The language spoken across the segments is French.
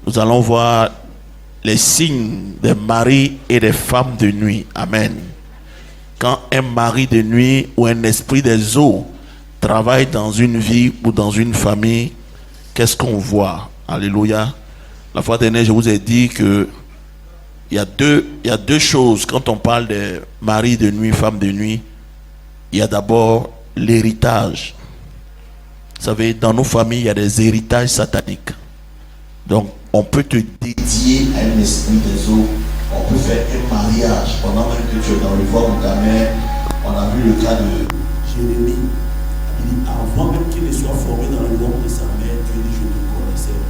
nous allons voir les signes des maris et des femmes de nuit. Amen. Quand un mari de nuit ou un esprit des eaux travaille dans une vie ou dans une famille, qu'est-ce qu'on voit? Alléluia. La fois dernière, je vous ai dit que il y a deux choses quand on parle de mari de nuit, femme de nuit. Il y a d'abord l'héritage. Vous savez, dans nos familles, il y a des héritages sataniques. Donc, on peut te dédier à un esprit des eaux. On peut faire un mariage pendant même que tu es dans le ventre de ta mère. On a vu le cas de Jérémie. Il dit, avant même qu'il ne soit formé dans le ventre de sa mère, Dieu dit, je te connaissais.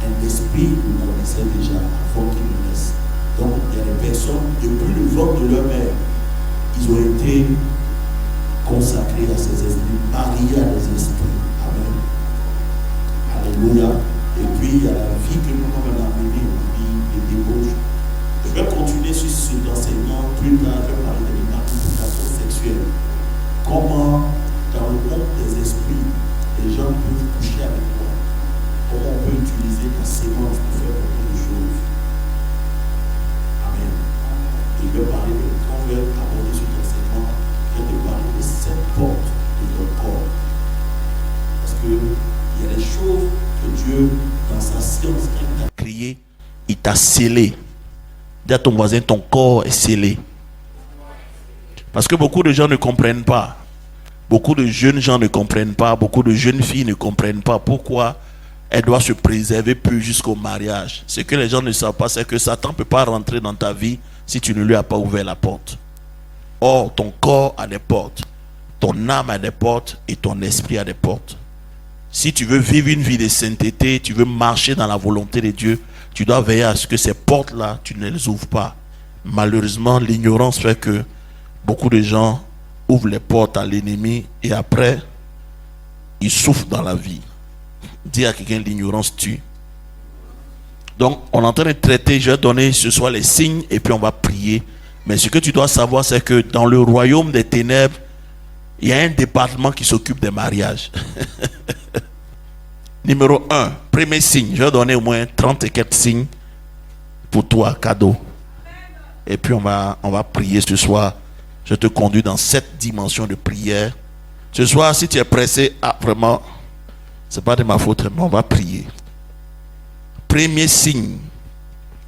Un esprit nous connaissait déjà avant qu'il ne naisse. Donc, il y a des personnes, depuis le ventre de leur mère, ils ont été consacrés à ces esprits, mariés à des esprits. Amen. Alléluia. Et puis, il y a la vie que nous avons amenée, une vie de débauche. Je vais continuer sur cet enseignement plus tard. Je vais parler de l'identification sexuelle. Comment, dans le monde des esprits, les gens peuvent coucher avec toi. Comment on peut utiliser ta sémence pour faire beaucoup de choses. Amen. Et je vais parler de, quand je vais aborder cet enseignement, je vais te parler de cette porte de ton corps. Parce que il y a des choses que Dieu, dans sa science, quand il t'a créé, il t'a scellé. Dis à ton voisin, ton corps est scellé. Parce que beaucoup de gens ne comprennent pas. Beaucoup de jeunes gens ne comprennent pas. Beaucoup de jeunes filles ne comprennent pas pourquoi elle doit se préserver plus jusqu'au mariage. Ce que les gens ne savent pas, c'est que Satan ne peut pas rentrer dans ta vie si tu ne lui as pas ouvert la porte. Or, ton corps a des portes. Ton âme a des portes et ton esprit a des portes. Si tu veux vivre une vie de sainteté, tu veux marcher dans la volonté de Dieu, tu dois veiller à ce que ces portes-là, tu ne les ouvres pas. Malheureusement, l'ignorance fait que beaucoup de gens ouvrent les portes à l'ennemi et après, ils souffrent dans la vie. Dis à quelqu'un, l'ignorance tue. Donc, on est en train de traiter, je vais donner ce soir les signes et puis on va prier. Mais ce que tu dois savoir, c'est que dans le royaume des ténèbres, il y a un département qui s'occupe des mariages. Numéro 1, premier signe. Je vais donner au moins 30 et quelques signes pour toi, cadeau. Et puis on va prier ce soir. Je te conduis dans cette dimension de prière. Ce soir, si tu es pressé, vraiment, c'est pas de ma faute, mais on va prier. Premier signe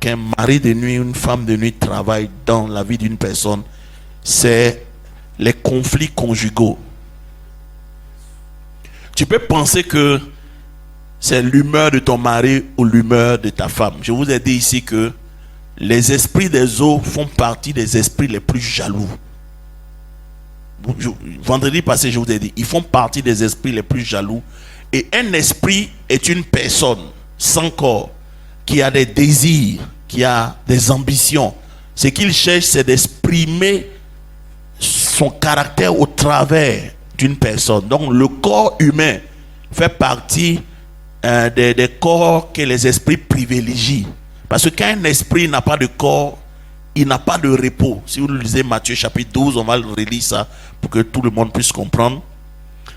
qu'un mari de nuit, une femme de nuit travaille dans la vie d'une personne, c'est les conflits conjugaux. Tu peux penser que c'est l'humeur de ton mari ou l'humeur de ta femme. Je vous ai dit ici que les esprits des eaux font partie des esprits les plus jaloux. Vendredi passé, je vous ai dit, ils font partie des esprits les plus jaloux. Et un esprit est une personne sans corps, qui a des désirs, qui a des ambitions. Ce qu'il cherche, c'est d'exprimer son caractère au travers d'une personne. Donc le corps humain fait partie des corps que les esprits privilégient. Parce que quand un esprit n'a pas de corps, il n'a pas de repos. Si vous lisez Matthieu chapitre 12, on va le relire ça pour que tout le monde puisse comprendre.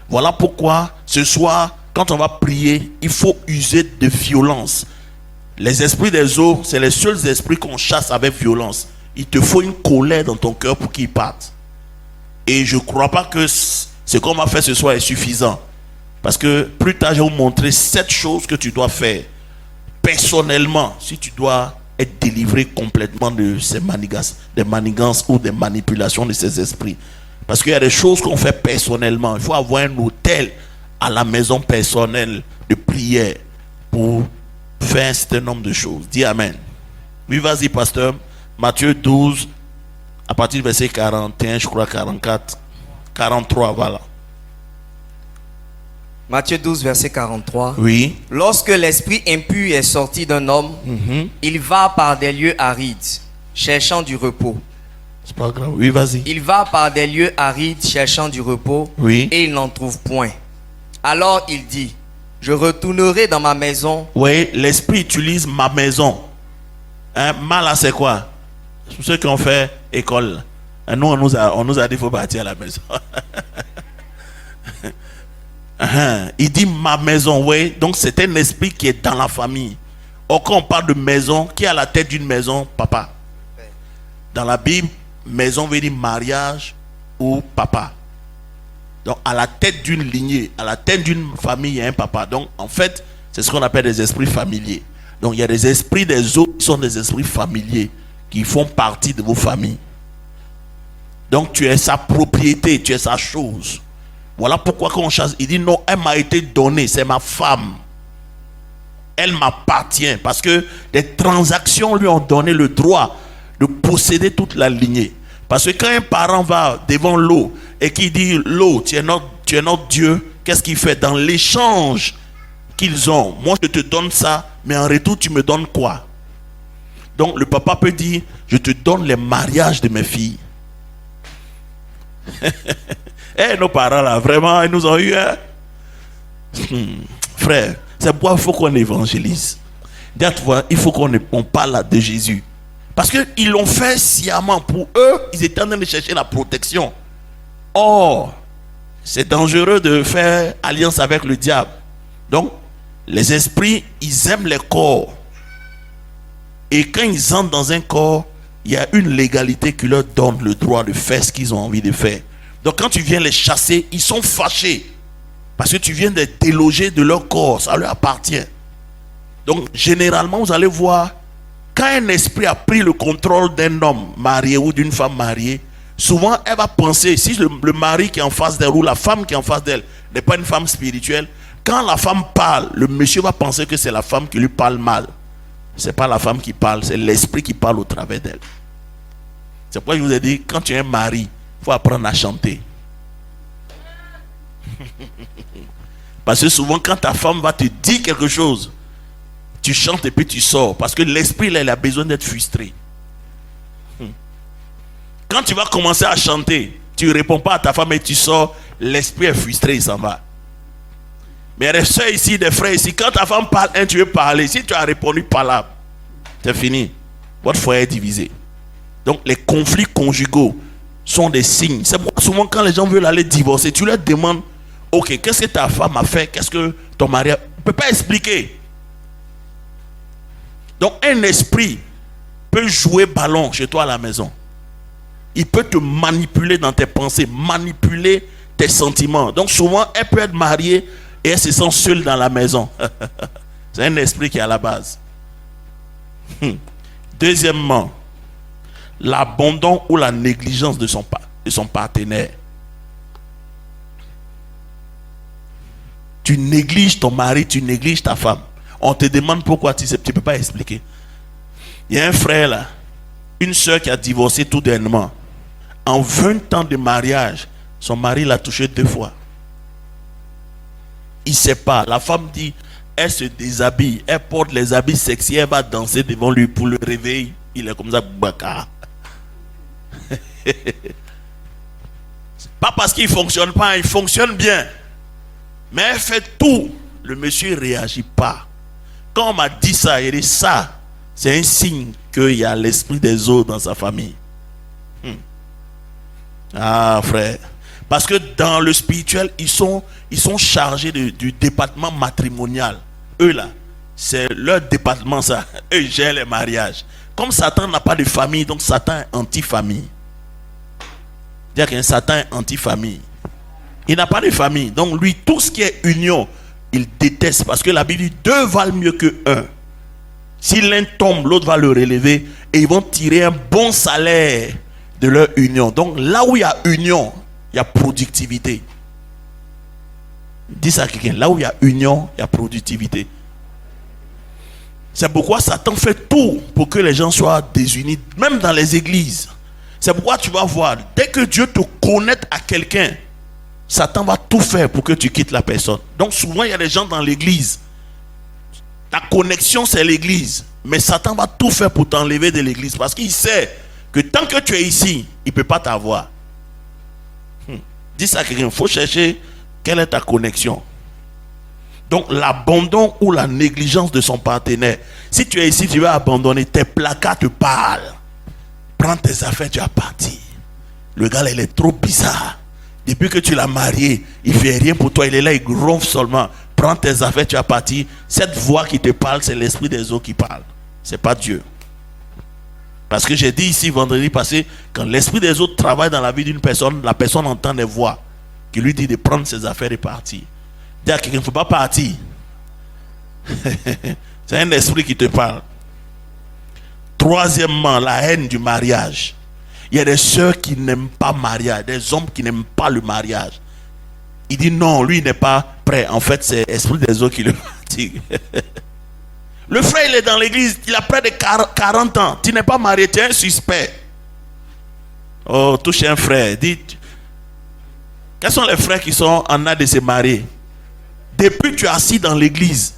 Voilà pourquoi ce soir, quand on va prier, il faut user de violence. Les esprits des eaux, c'est les seuls esprits qu'on chasse avec violence. Il te faut une colère dans ton cœur pour qu'ils partent. Et je ne crois pas que ce qu'on va faire ce soir est suffisant. Parce que plus tard, je vais vous montrer 7 choses que tu dois faire personnellement si tu dois être délivré complètement de ces manigances ou des manipulations de ces esprits. Parce qu'il y a des choses qu'on fait personnellement. Il faut avoir un hôtel à la maison personnelle de prière pour faire un certain nombre de choses. Dis Amen. Oui, vas-y, pasteur. Matthieu 12, à partir du verset 41, je crois 44, 43, voilà. Matthieu 12, verset 43. Oui. Lorsque l'esprit impur est sorti d'un homme, il va par des lieux arides, cherchant du repos. C'est pas grave. Oui, vas-y. Il va par des lieux arides, cherchant du repos, oui. Et il n'en trouve point. Alors il dit, je retournerai dans ma maison. Oui, l'esprit utilise ma maison. Ma là, c'est quoi? Pour ceux qui ont fait école. Nous, on nous a dit qu'il faut partir à la maison. Il dit ma maison, oui. Donc c'est un esprit qui est dans la famille. Or, quand on parle de maison, qui est à la tête d'une maison? Papa. Dans la Bible, maison veut dire mariage ou papa. Donc, à la tête d'une lignée, à la tête d'une famille, il y a un papa. Donc, en fait, c'est ce qu'on appelle des esprits familiers. Donc, il y a des esprits des autres qui sont des esprits familiers, qui font partie de vos familles. Donc, tu es sa propriété, tu es sa chose. Voilà pourquoi quand on chasse, il dit non, elle m'a été donnée, c'est ma femme. Elle m'appartient parce que des transactions lui ont donné le droit de posséder toute la lignée. Parce que quand un parent va devant l'eau et qui dit l'eau, tu es notre Dieu, qu'est-ce qu'il fait? Dans l'échange qu'ils ont, moi je te donne ça, mais en retour tu me donnes quoi? Donc le papa peut dire, je te donne les mariages de mes filles. Eh, nos parents là, vraiment, ils nous ont eu, hein? Frère, c'est pourquoi il faut qu'on évangélise. Dites-moi, il faut qu'on parle de Jésus. Parce qu'ils l'ont fait sciemment. Pour eux, ils étaient en train de chercher la protection. Or, c'est dangereux de faire alliance avec le diable. Donc, les esprits, ils aiment les corps. Et quand ils entrent dans un corps, il y a une légalité qui leur donne le droit de faire ce qu'ils ont envie de faire. Donc, quand tu viens les chasser, ils sont fâchés. Parce que tu viens de déloger de leur corps. Ça leur appartient. Donc, généralement, vous allez voir, quand un esprit a pris le contrôle d'un homme marié ou d'une femme mariée, souvent elle va penser, si le mari qui est en face d'elle ou la femme qui est en face d'elle n'est pas une femme spirituelle, quand la femme parle, le monsieur va penser que c'est la femme qui lui parle mal. Ce n'est pas la femme qui parle, c'est l'esprit qui parle au travers d'elle. C'est pourquoi je vous ai dit, quand tu es un mari, il faut apprendre à chanter. Parce que souvent quand ta femme va te dire quelque chose, tu chantes et puis tu sors. Parce que l'esprit là, il a besoin d'être frustré. Quand tu vas commencer à chanter, tu ne réponds pas à ta femme et tu sors, l'esprit est frustré, il s'en va. Mais il y a des soeurs ici, des frères ici, quand ta femme parle, tu veux parler. Si tu as répondu par là, c'est fini. Votre foyer est divisé. Donc les conflits conjugaux sont des signes. C'est pourquoi souvent quand les gens veulent aller divorcer, tu leur demandes, ok, qu'est-ce que ta femme a fait? Qu'est-ce que ton mari a... ne peut pas expliquer. Donc un esprit peut jouer ballon chez toi à la maison. Il peut te manipuler dans tes pensées, manipuler tes sentiments. Donc souvent, elle peut être mariée et elle se sent seule dans la maison. C'est un esprit qui est à la base. Deuxièmement, l'abandon ou la négligence de son partenaire. Tu négliges ton mari, tu négliges ta femme. On te demande pourquoi tu ne peux pas expliquer. Il y a un frère là, une soeur qui a divorcé tout dernièrement. En 20 ans de mariage, son mari l'a touché 2 fois. Il ne sait pas. La femme dit, elle se déshabille, elle porte les habits sexy, elle va danser devant lui pour le réveil. Il est comme ça, baka. Pas parce qu'il ne fonctionne pas, il fonctionne bien. Mais elle fait tout. Le monsieur ne réagit pas. Quand on m'a dit ça, il dit ça, c'est un signe qu'il y a l'esprit des autres dans sa famille. Ah frère. Parce que dans le spirituel, ils sont chargés du département matrimonial. Eux là, c'est leur département ça. Eux gèrent les mariages. Comme Satan n'a pas de famille, donc Satan est anti-famille. Dire qu'un Satan est anti-famille. Il n'a pas de famille. Donc lui, tout ce qui est union, il déteste. Parce que la Bible dit 2 valent mieux que 1. Si l'un tombe, l'autre va le relever. Et ils vont tirer un bon salaire de leur union. Donc là où il y a union, il y a productivité. Dis ça à quelqu'un. Là où il y a union, il y a productivité. C'est pourquoi Satan fait tout pour que les gens soient désunis, même dans les églises. C'est pourquoi tu vas voir, dès que Dieu te connecte à quelqu'un, Satan va tout faire pour que tu quittes la personne. Donc souvent il y a des gens dans l'église. Ta connexion c'est l'église. Mais Satan va tout faire pour t'enlever de l'église. Parce qu'il sait que tant que tu es ici, il ne peut pas t'avoir. Dis ça à quelqu'un, il faut chercher quelle est ta connexion. Donc l'abandon ou la négligence de son partenaire. Si tu es ici, tu vas abandonner, tes placards te parlent. Prends tes affaires, tu vas partir. Le gars là, il est trop bizarre. Depuis que tu l'as marié, il ne fait rien pour toi, il est là, il ronfle seulement. prends tes affaires, tu as parti. Cette voix qui te parle, c'est l'esprit des eaux qui parle. C'est pas Dieu. Parce que j'ai dit ici vendredi passé, quand l'esprit des autres travaille dans la vie d'une personne, la personne entend des voix qui lui disent de prendre ses affaires et partir. Dis à quelqu'un, il ne faut pas partir. C'est un esprit qui te parle. Troisièmement, la haine du mariage. Il y a des sœurs qui n'aiment pas le mariage, des hommes qui n'aiment pas le mariage. Il dit non, lui il n'est pas prêt. En fait, c'est l'esprit des autres qui le fatigue. Le frère, il est dans l'église, il a près de 40 ans. Tu n'es pas marié, tu es un suspect. Oh, touche un frère. Dites, quels sont les frères qui sont en âge de se marier? Depuis que tu es assis dans l'église,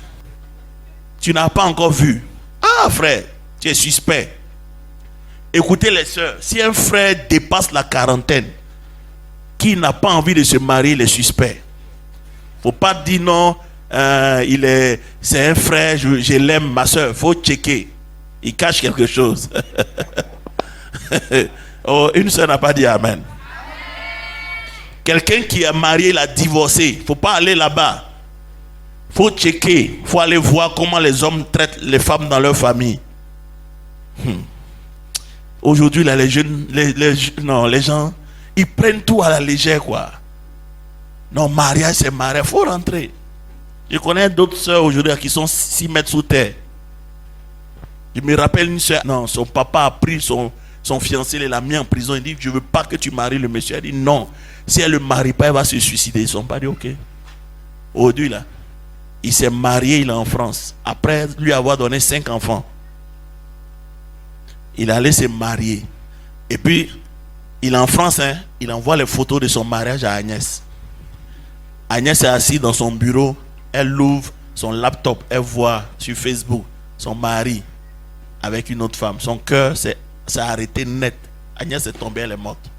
tu n'as pas encore vu. Ah, frère, tu es suspect. Écoutez les sœurs, si un frère dépasse la quarantaine, qui n'a pas envie de se marier, il est suspect. Faut pas dire non. C'est un frère, je l'aime, ma soeur. Faut checker. Il cache quelque chose. Oh, une soeur n'a pas dit amen. Quelqu'un qui est marié, il a divorcé. Faut pas aller là-bas. Faut checker. Faut aller voir comment les hommes traitent les femmes dans leur famille. Aujourd'hui, là, les jeunes, les gens, ils prennent tout à la légère, quoi. Non, mariage, c'est mariage. Faut rentrer. Je connais d'autres sœurs aujourd'hui qui sont 6 mètres sous terre. Je me rappelle une sœur, non, son papa a pris son fiancé, il l'a mis en prison. Il dit, je ne veux pas que tu maries le monsieur. Elle dit, non, si elle ne le marie pas, elle va se suicider. Ils ne sont pas dit, ok. Aujourd'hui, là, il s'est marié, il est en France. Après lui avoir donné 5 enfants, il allait se marier. Et puis, il est en France, hein, il envoie les photos de son mariage à Agnès. Agnès est assise dans son bureau. Elle ouvre son laptop, elle voit sur Facebook son mari avec une autre femme. Son cœur s'est arrêté net. Agnès est tombée, elle est morte.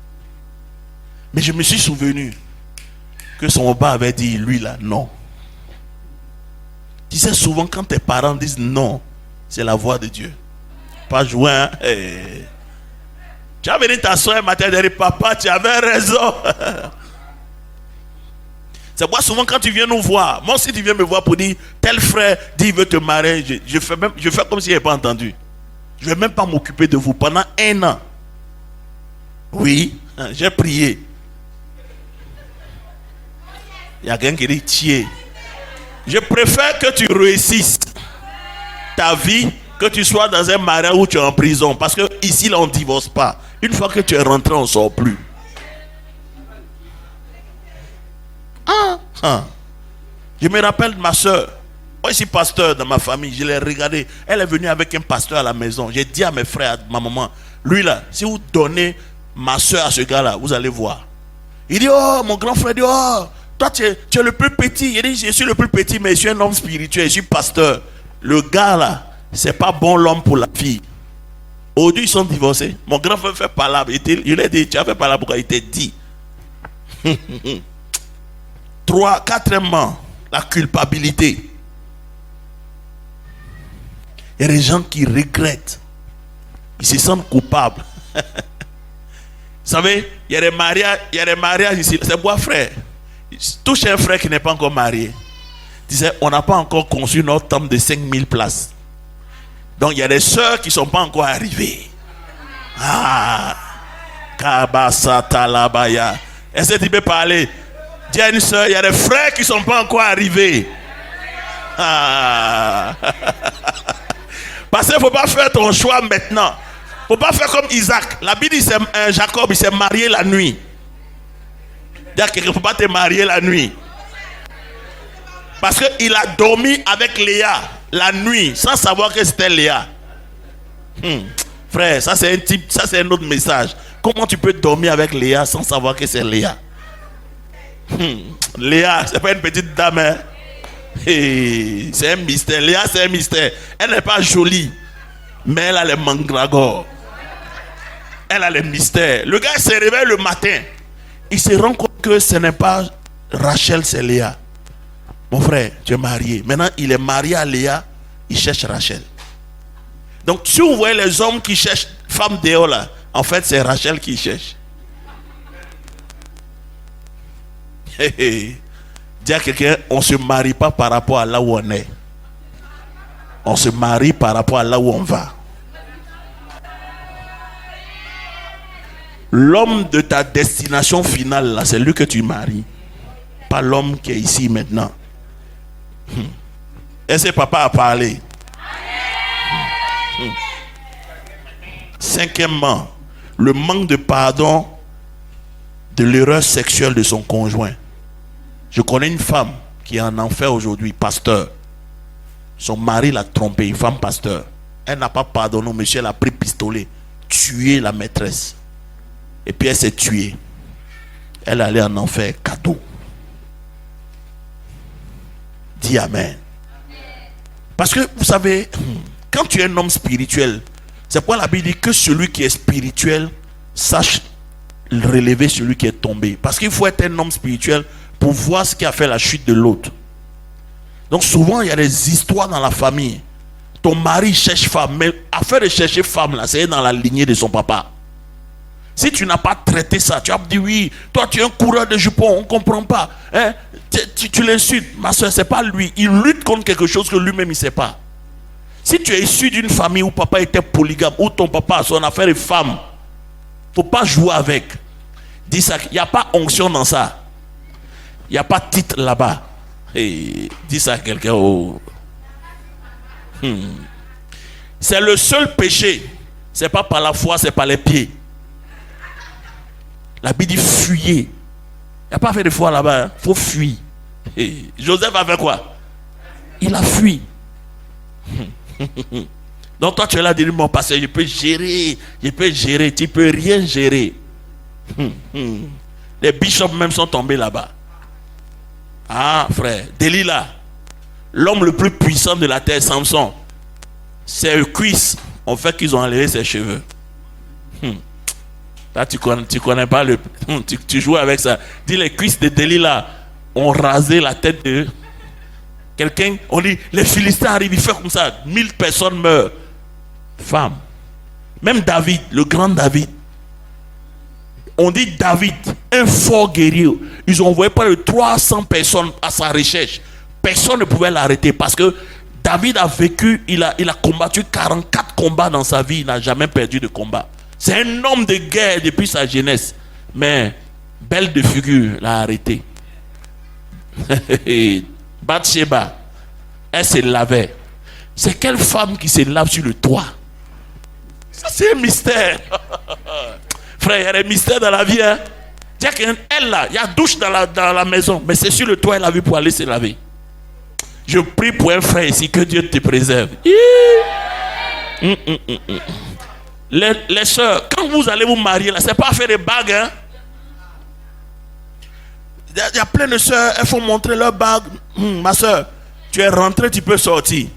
Mais je me suis souvenu que son papa avait dit, lui là, non. Tu sais, souvent quand tes parents disent non, c'est la voix de Dieu. Pas jouer, hein? Hey. Tu as venu t'asseoir un matin et dire, papa, tu avais raison. C'est moi souvent quand tu viens nous voir, moi aussi tu viens me voir pour dire, tel frère dit il veut te marier, je fais comme s'il n'avait pas entendu. Je ne vais même pas m'occuper de vous pendant 1 an. Oui, j'ai prié. Il y a quelqu'un qui dit, tiens, je préfère que tu réussisses ta vie, que tu sois dans un mariage où tu es en prison. Parce que ici, là, on ne divorce pas. Une fois que tu es rentré, on ne sort plus. Je me rappelle de ma soeur. Moi, je suis pasteur dans ma famille. Je l'ai regardée. Elle est venue avec un pasteur à la maison. J'ai dit à mes frères, à ma maman, lui là, si vous donnez ma soeur à ce gars-là, vous allez voir. Il dit, oh, mon grand frère dit, oh, toi tu es le plus petit. Il dit, je suis le plus petit, mais je suis un homme spirituel, je suis pasteur. Le gars là, c'est pas bon l'homme pour la fille. Aujourd'hui, ils sont divorcés. Mon grand frère fait palabre. Il a dit, tu as fait palabre pourquoi il t'a dit. 4e, la culpabilité. Il y a des gens qui regrettent. Ils se sentent coupables. Vous savez, il y a des mariages ici. C'est moi, frère. Touche un frère qui n'est pas encore marié. Disait, on n'a pas encore conçu notre temple de 5000 places. Donc il y a des sœurs qui ne sont pas encore arrivées. Ah, Kabasata Labaya. Est-ce que tu peux parler? Dis à une sœur, il y a des frères qui ne sont pas encore arrivés. Ah. Parce qu'il ne faut pas faire ton choix maintenant. Il ne faut pas faire comme Isaac. La Bible dit Jacob, il s'est marié la nuit. Il ne faut pas te marier la nuit. Parce qu'il a dormi avec Léa la nuit sans savoir que c'était Léa. Frère, ça c'est un type, ça c'est un autre message. Comment tu peux dormir avec Léa sans savoir que c'est Léa? Léa, c'est pas une petite dame, hein? Hey, c'est un mystère. Léa, c'est un mystère. Elle n'est pas jolie, mais elle a les mandragores. Elle a les mystères. Le gars se réveille le matin. Il se rend compte que ce n'est pas Rachel, c'est Léa. Mon frère, tu es marié. Maintenant, il est marié à Léa. Il cherche Rachel. Donc, si vous voyez les hommes qui cherchent femme dehors là, en fait, c'est Rachel qui cherche. Dis à quelqu'un, on ne se marie pas par rapport à là où on est. On se marie par rapport à là où on va. L'homme de ta destination finale, là, c'est lui que tu maries. Pas l'homme qui est ici maintenant. Est-ce que papa a parlé? Cinquièmement, le manque de pardon de l'erreur sexuelle de son conjoint. Je connais une femme qui est en enfer aujourd'hui, pasteur. Son mari l'a trompée, une femme pasteur. Elle n'a pas pardonné au monsieur, elle a pris pistolet, tué la maîtresse. Et puis elle s'est tuée. Elle est allée en enfer, cadeau. Dis amen. Parce que vous savez, quand tu es un homme spirituel, c'est pourquoi la Bible dit que celui qui est spirituel sache relever celui qui est tombé. Parce qu'il faut être un homme spirituel pour voir ce qui a fait la chute de l'autre. Donc souvent il y a des histoires dans la famille. Ton mari cherche femme, mais afin de chercher femme là, c'est dans la lignée de son papa. Si tu n'as pas traité ça, tu as dit oui, toi tu es un coureur de jupons, on ne comprend pas. Hein? Tu l'insultes, ma soeur, c'est pas lui. Il lutte contre quelque chose que lui-même il ne sait pas. Si tu es issu d'une famille où papa était polygame, où ton papa a son affaire de femme, il ne faut pas jouer avec. Dis ça, il n'y a pas onction dans ça. Il n'y a pas titre là-bas. Hey, dis ça à quelqu'un. Oh. C'est le seul péché. Ce n'est pas par la foi, c'est par les pieds. La Bible dit fuyez. Il n'y a pas fait de foi là-bas. Il faut fuir. Hey, Joseph a fait quoi? Il a fui. Donc toi tu es là, dis mon pasteur, je peux gérer. Tu peux rien gérer. Les bishops même sont tombés là-bas. Ah frère, Delilah, l'homme le plus puissant de la terre, Samson, ses cuisses ont fait qu'ils ont enlevé ses cheveux. Là tu connais pas le... tu joues avec ça. Dis les cuisses de Delilah ont rasé la tête de quelqu'un. On dit les Philistins arrivent, ils font comme ça, 1000 personnes meurent. Femme. Même David, le grand David. On dit David, un fort guerrier. Ils ont envoyé pas de 300 personnes à sa recherche. Personne ne pouvait l'arrêter parce que David a vécu, il a combattu 44 combats dans sa vie. Il n'a jamais perdu de combat. C'est un homme de guerre depuis sa jeunesse. Mais belle de figure, l'a arrêté. Bathsheba, elle se lavait. C'est quelle femme qui se lave sur le toit? Ça c'est un mystère. Frère, il y a des mystères dans la vie. Hein? Elle là, il y a douche dans la maison, mais c'est sur le toit elle a vu pour aller se laver. Je prie pour un frère ici, que Dieu te préserve. Les soeurs, quand vous allez vous marier là, c'est pas faire des bagues. Hein? Il y a plein de soeurs, elles font montrer leur bague. Ma soeur, tu es rentrée, tu peux sortir.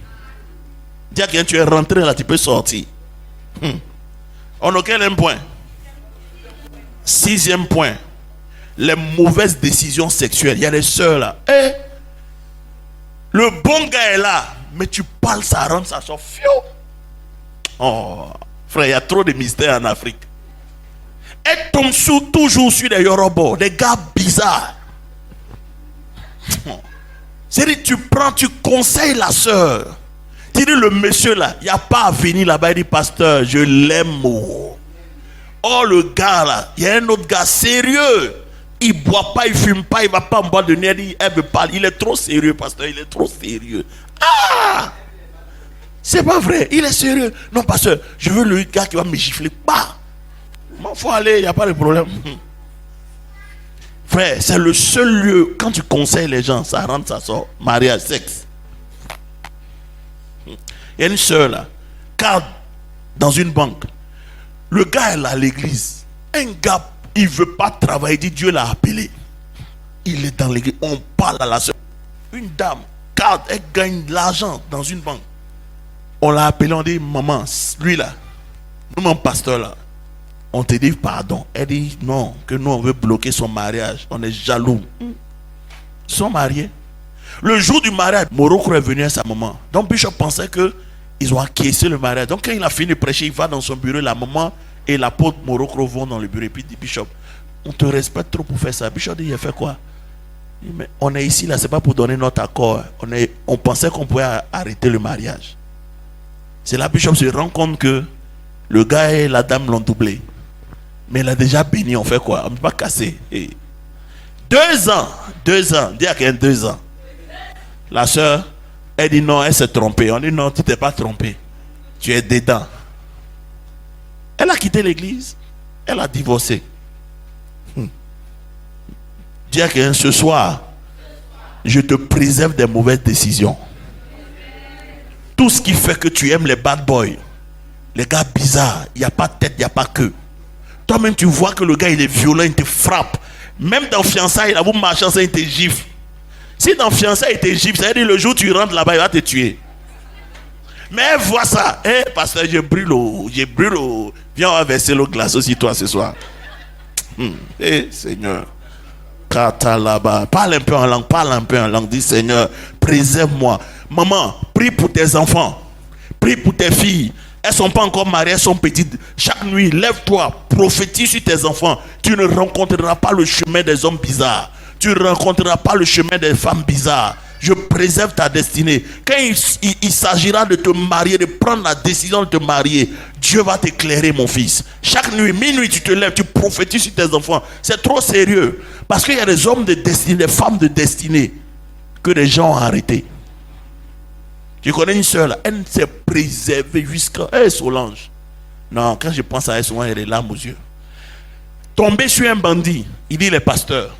Dis à quelqu'un, tu es rentrée là, tu peux sortir. On a quel point? 6e point. Les mauvaises décisions sexuelles. Il y a des soeurs là. Le bon gars est là, mais tu parles, ça rentre, ça sort. Oh, frère, il y a trop de mystères en Afrique. Elle tombe toujours sur des Yorobos, des gars bizarres. C'est-à-dire, tu conseilles la soeur. Tu dis, le monsieur là, il n'y a pas à venir là-bas. Il dit, pasteur, je l'aime. Oh, le gars là, il y a un autre gars sérieux. Il ne boit pas, il ne fume pas, il ne va pas en boîte de nuit. Elle me parle. Il est trop sérieux, pasteur, il est trop sérieux. Ah! C'est pas vrai, il est sérieux. Non, pasteur, je veux le gars qui va me gifler. Bah! Il faut aller, il n'y a pas de problème. Frère, c'est le seul lieu, quand tu conseilles les gens, ça rentre, ça sort. Mariage, sexe. Il y a une soeur là, cadre dans une banque. Le gars est là à l'église. Un gars, il ne veut pas travailler, il dit Dieu l'a appelé. Il est dans l'église, on parle à la soeur. Une dame, cadre, elle gagne de l'argent dans une banque. On l'a appelé, on dit maman, lui là, nous mon pasteur là, on te dit pardon. Elle dit non, que nous on veut bloquer son mariage. On est jaloux. Ils sont mariés. Le jour du mariage, Morocco est venu à sa maman. Donc Bishop pensait qu'ils ont acquiescé le mariage. Donc quand il a fini de prêcher, il va dans son bureau. La maman et l'apôtre Morocco vont dans le bureau. Et puis il dit Bishop, on te respecte trop pour faire ça. Bishop dit il a fait quoi? Mais on est ici là, c'est pas pour donner notre accord. On pensait qu'on pouvait arrêter le mariage. C'est là, Bishop se rend compte que le gars et la dame l'ont doublé. Mais il a déjà béni, on fait quoi? On ne peut pas casser. Et 2 ans, dis à quelqu'un 2 ans. La soeur, elle dit non, elle s'est trompée. On dit non, tu t'es pas trompé. Tu es dedans. Elle a quitté l'église. Elle a divorcé. Dis à quelqu'un ce soir, je te préserve des mauvaises décisions. Tout ce qui fait que tu aimes les bad boys, les gars bizarres, il n'y a pas de tête, il n'y a pas queue. Toi-même, tu vois que le gars, il est violent, il te frappe. Même dans fiançailles, là, vous marchez ensemble, il te gifle. Si dans fiançailles, il te gifle, ça veut dire le jour où tu rentres là-bas, il va te tuer. Mais elle voit ça. Pasteur, je brûle. Viens, on va verser l'eau glace aussi, toi, ce soir. Seigneur. Katalaba. Parle un peu en langue. Dis, Seigneur, préserve-moi. Maman, prie pour tes enfants. Prie pour tes filles. Elles ne sont pas encore mariées, elles sont petites. Chaque nuit, lève-toi, prophétise sur tes enfants. Tu ne rencontreras pas le chemin des hommes bizarres. Tu ne rencontreras pas le chemin des femmes bizarres. Je préserve ta destinée. Quand il s'agira de te marier, de prendre la décision de te marier, Dieu va t'éclairer, mon fils. Chaque nuit, minuit, tu te lèves, tu prophétises sur tes enfants. C'est trop sérieux. Parce qu'il y a des hommes de destinée, des femmes de destinée que les gens ont arrêtés. Je connais une soeur là, elle s'est préservée jusqu'à... Solange. Non, quand je pense à elle, souvent elle est larmes aux yeux. Tombé sur un bandit, il dit, il est pasteur.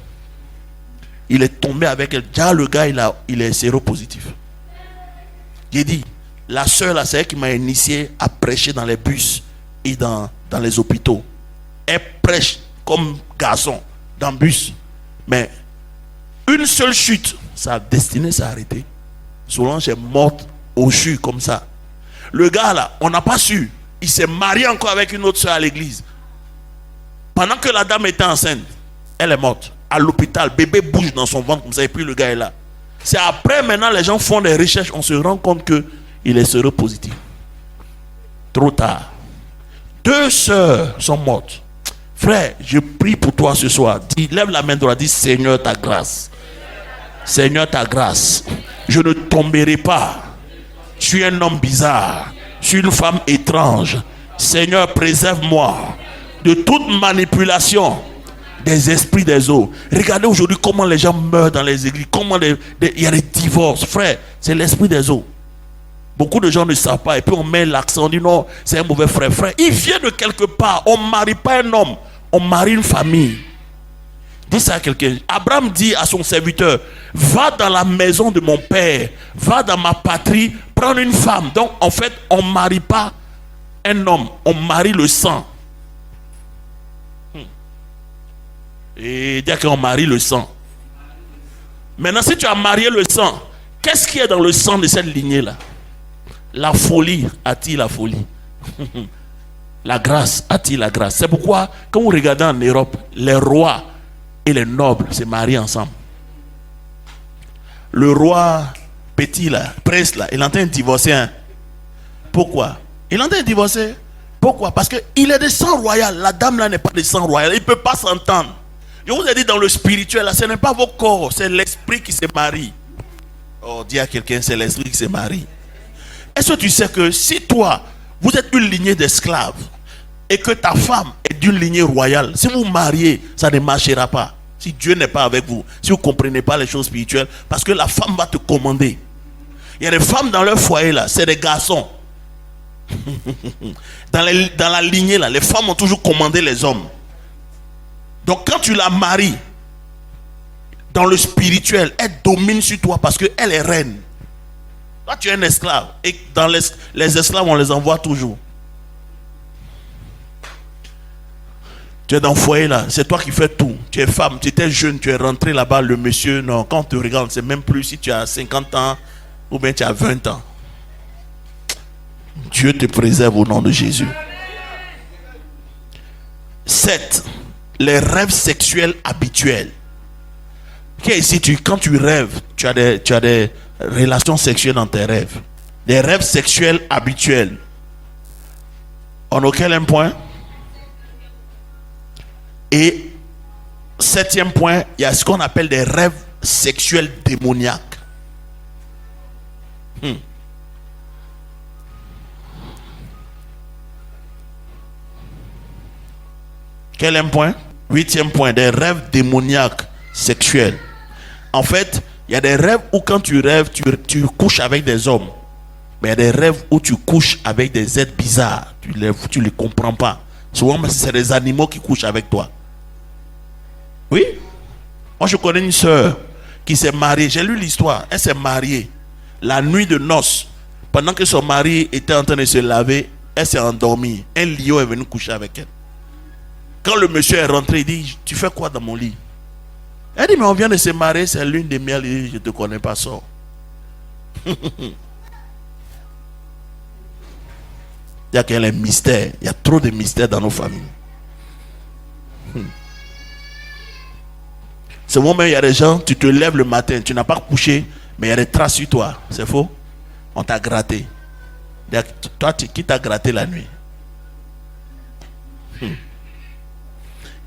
Il est tombé avec elle. Déjà, le gars, il est séropositif. J'ai dit, la soeur là, c'est elle qui m'a initié à prêcher dans les bus et dans les hôpitaux. Elle prêche comme garçon dans le bus. Mais une seule chute, sa destinée s'est arrêtée. Solange est morte au jus comme ça. Le gars là, on n'a pas su. Il s'est marié encore avec une autre soeur à l'église. Pendant que la dame était enceinte, elle est morte. À l'hôpital, bébé bouge dans son ventre comme ça et puis le gars est là. C'est après maintenant les gens font des recherches, on se rend compte que il est séropositif. Trop tard. 2 sœurs sont mortes. Frère, je prie pour toi ce soir. Dis, lève la main droite, dis Seigneur ta grâce. Seigneur ta grâce. Je ne tomberai pas. Je suis un homme bizarre. Je suis une femme étrange. Seigneur, préserve-moi de toute manipulation des esprits des eaux. Regardez aujourd'hui comment les gens meurent dans les églises. Comment il y a des divorces. Frère, c'est l'esprit des eaux. Beaucoup de gens ne savent pas. Et puis on met l'accent. On dit non, c'est un mauvais frère. Frère, il vient de quelque part. On ne marie pas un homme. On marie une famille. Dis ça à quelqu'un. Abraham dit à son serviteur, va dans la maison de mon père, va dans ma patrie, prendre une femme. Donc en fait, on ne marie pas un homme, on marie le sang. Et dire qu'on marie le sang. Maintenant, si tu as marié le sang, qu'est-ce qui est dans le sang de cette lignée-là? La folie attire la folie. La grâce attire la grâce. C'est pourquoi, quand vous regardez en Europe, les rois et les nobles se marient ensemble. Le roi petit là, prince là, il est en train de divorcer. Hein? Pourquoi? Il est en train de divorcer. Pourquoi? Parce qu'il est de sang royal. La dame là n'est pas de sang royal. Il ne peut pas s'entendre. Je vous ai dit dans le spirituel là, ce n'est pas vos corps, c'est l'esprit qui se marie. Oh, dis à quelqu'un, c'est l'esprit qui se marie. Est-ce que tu sais que si toi, vous êtes une lignée d'esclaves et que ta femme est d'une lignée royale, si vous mariez, ça ne marchera pas. Si Dieu n'est pas avec vous, si vous ne comprenez pas les choses spirituelles, parce que la femme va te commander. Il y a des femmes dans leur foyer là, c'est des garçons. Dans la lignée là, les femmes ont toujours commandé les hommes. Donc quand tu la maries, dans le spirituel, elle domine sur toi parce qu'elle est reine. Toi tu es un esclave. Et dans les esclaves, on les envoie toujours. Tu es dans le foyer là, c'est toi qui fais tout. Tu es femme, tu étais jeune, tu es rentré là-bas, le monsieur, non, quand on te regarde, c'est même plus si tu as 50 ans ou bien tu as 20 ans. Dieu te préserve au nom de Jésus. 7. Les rêves sexuels habituels. Ici, quand tu rêves, tu as des relations sexuelles dans tes rêves. Des rêves sexuels habituels. On a quel point? Et 7e point, il y a ce qu'on appelle des rêves sexuel démoniaque. Quel est un point? 8e point, des rêves démoniaques sexuels. En fait, il y a des rêves où quand tu rêves, tu couches avec des hommes. Mais il y a des rêves où tu couches avec des êtres bizarres. Tu les comprends pas. Souvent, c'est des animaux qui couchent avec toi. Oui. Moi, je connais une soeur qui s'est mariée. J'ai lu l'histoire. Elle s'est mariée. La nuit de noces, pendant que son mari était en train de se laver, elle s'est endormie. Un lion est venu coucher avec elle. Quand le monsieur est rentré, il dit, tu fais quoi dans mon lit? Elle dit, mais on vient de se marier, c'est lune de miel. Il dit, je ne te connais pas, sors. Il y a quel mystère. Il y a trop de mystères dans nos familles. C'est moi même, il y a des gens, tu te lèves le matin, tu n'as pas couché, mais il y a des traces sur toi. C'est faux? On t'a gratté. Toi, qui t'a gratté la nuit?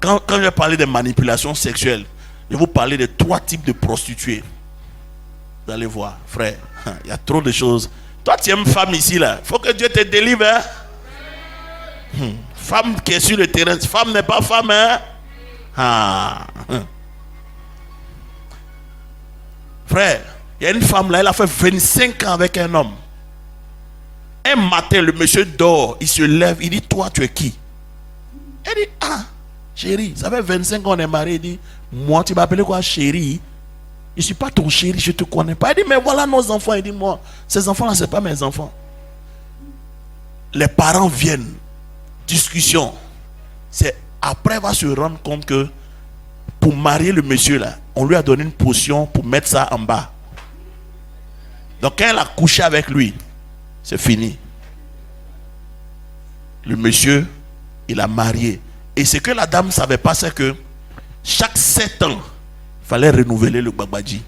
Quand je vais parler de manipulation sexuelle, je vais vous parler de 3 types de prostituées. Vous allez voir, frère, il y a trop de choses. Toi, tu es une femme ici, là. Il faut que Dieu te délivre. Hein? Femme qui est sur le terrain, femme n'est pas femme. Hein? Frère, il y a une femme là, elle a fait 25 ans avec un homme. Un matin, le monsieur dort, il se lève, il dit, toi, tu es qui? Elle dit, ah, chérie, ça fait 25 ans qu'on est mariés. Il dit, moi, tu m'appelles quoi, chérie? Je ne suis pas ton chéri, je ne te connais pas. Il dit, mais voilà nos enfants. Il dit, moi, ces enfants-là, ce n'est pas mes enfants. Les parents viennent, discussion. C'est après, il va se rendre compte que pour marier le monsieur là, on lui a donné une potion pour mettre ça en bas. Donc quand elle a couché avec lui, c'est fini. Le monsieur, il a marié. Et ce que la dame ne savait pas, c'est que chaque 7 ans, il fallait renouveler le Gbagbaji.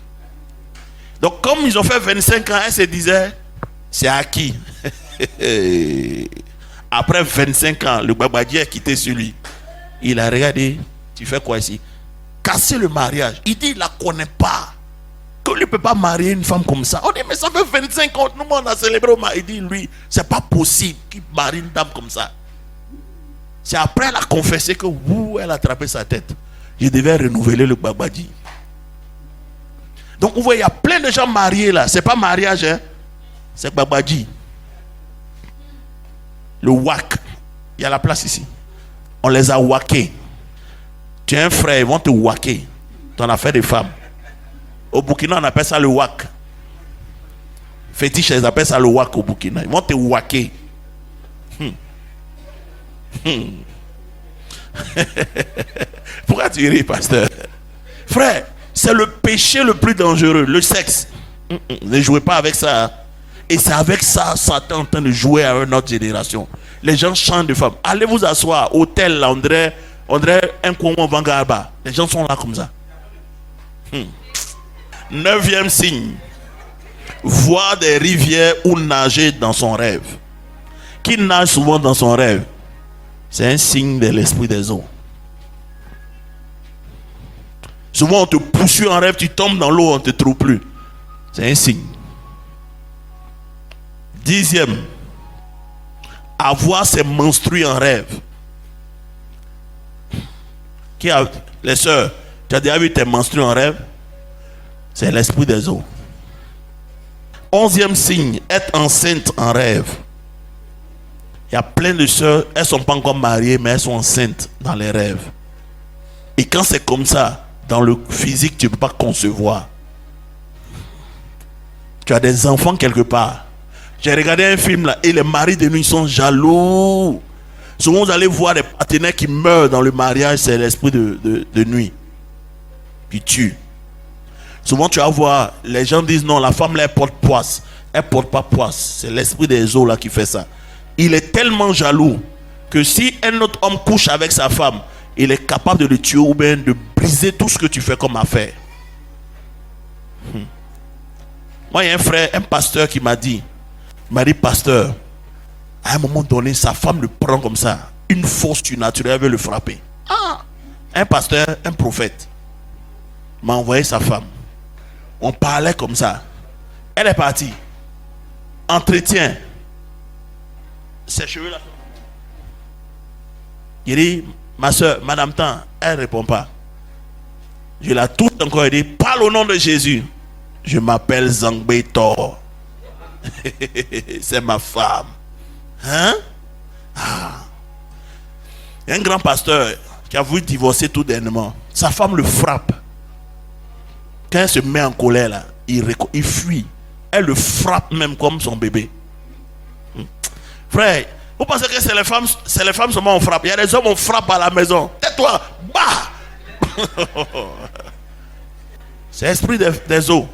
Donc comme ils ont fait 25 ans, elle se disait, c'est acquis. Après 25 ans, le Gbagbaji a quitté celui. Il a regardé, tu fais quoi ici? Casser le mariage. Il dit, il ne la connaît pas. Qu'on ne peut pas marier une femme comme ça. On dit, mais ça fait 25 ans, nous on a célébré au mariage. Il dit, lui, c'est pas possible qu'il marie une dame comme ça. C'est après elle a confessé que, elle a attrapé sa tête. Je devais renouveler le Gbagbaji. Donc vous voyez, il y a plein de gens mariés là. C'est pas mariage, hein? C'est Gbagbaji. Le wak. Il y a la place ici. On les a waqués. Tu as un frère, ils vont te waquer. Tu en as fait des femmes. Au Burkina, on appelle ça le wak. Fétiche, ils appellent ça le wak au Burkina. Ils vont te waquer. Pourquoi tu ris, pasteur? Frère, c'est le péché le plus dangereux, le sexe. Ne jouez pas avec ça. Et c'est avec ça, Satan est en train de jouer à notre génération. Les gens chantent de femmes. Allez vous asseoir, hôtel, là, on dirait un Congo Vangarba. Les gens sont là comme ça. 9e signe. Voir des rivières ou nager dans son rêve. Qui nage souvent dans son rêve? C'est un signe de l'esprit des eaux. Souvent on te poursuit en rêve, tu tombes dans l'eau, on ne te trouve plus. C'est un signe. 10e. Avoir ses menstrues en rêve. Les sœurs, tu as déjà vu tes menstrues en rêve? C'est l'esprit des eaux. 11e signe, être enceinte en rêve. Il y a plein de sœurs, elles ne sont pas encore mariées, mais elles sont enceintes dans les rêves. Et quand c'est comme ça, dans le physique, tu ne peux pas concevoir. Tu as des enfants quelque part. J'ai regardé un film là, et les maris de nuit sont jaloux. Souvent, vous allez voir des partenaires qui meurent dans le mariage, c'est l'esprit de nuit qui tue. Souvent, tu vas voir, les gens disent non, la femme là, elle porte poisse. Elle ne porte pas poisse. C'est l'esprit des eaux là qui fait ça. Il est tellement jaloux que si un autre homme couche avec sa femme, il est capable de le tuer ou bien de briser tout ce que tu fais comme affaire. Moi, il y a un frère, un pasteur qui m'a dit, pasteur, à un moment donné, sa femme le prend comme ça. Une force surnaturelle veut le frapper. Un pasteur, un prophète, m'a envoyé sa femme. On parlait comme ça. Elle est partie. Entretien. Ses cheveux là. Il dit, ma soeur, madame Tan, elle ne répond pas. Je la touche encore et dit, parle au nom de Jésus. Je m'appelle Zangbe Tor. C'est ma femme. Hein? Ah. Il y a un grand pasteur qui a voulu divorcer tout dernièrement. Sa femme le frappe. Quand elle se met en colère là, il fuit. Elle le frappe même comme son bébé. Frère, vous pensez que c'est les femmes seulement on frappe. Il y a des hommes on frappe à la maison. Tais-toi, bah. C'est l'esprit des eaux.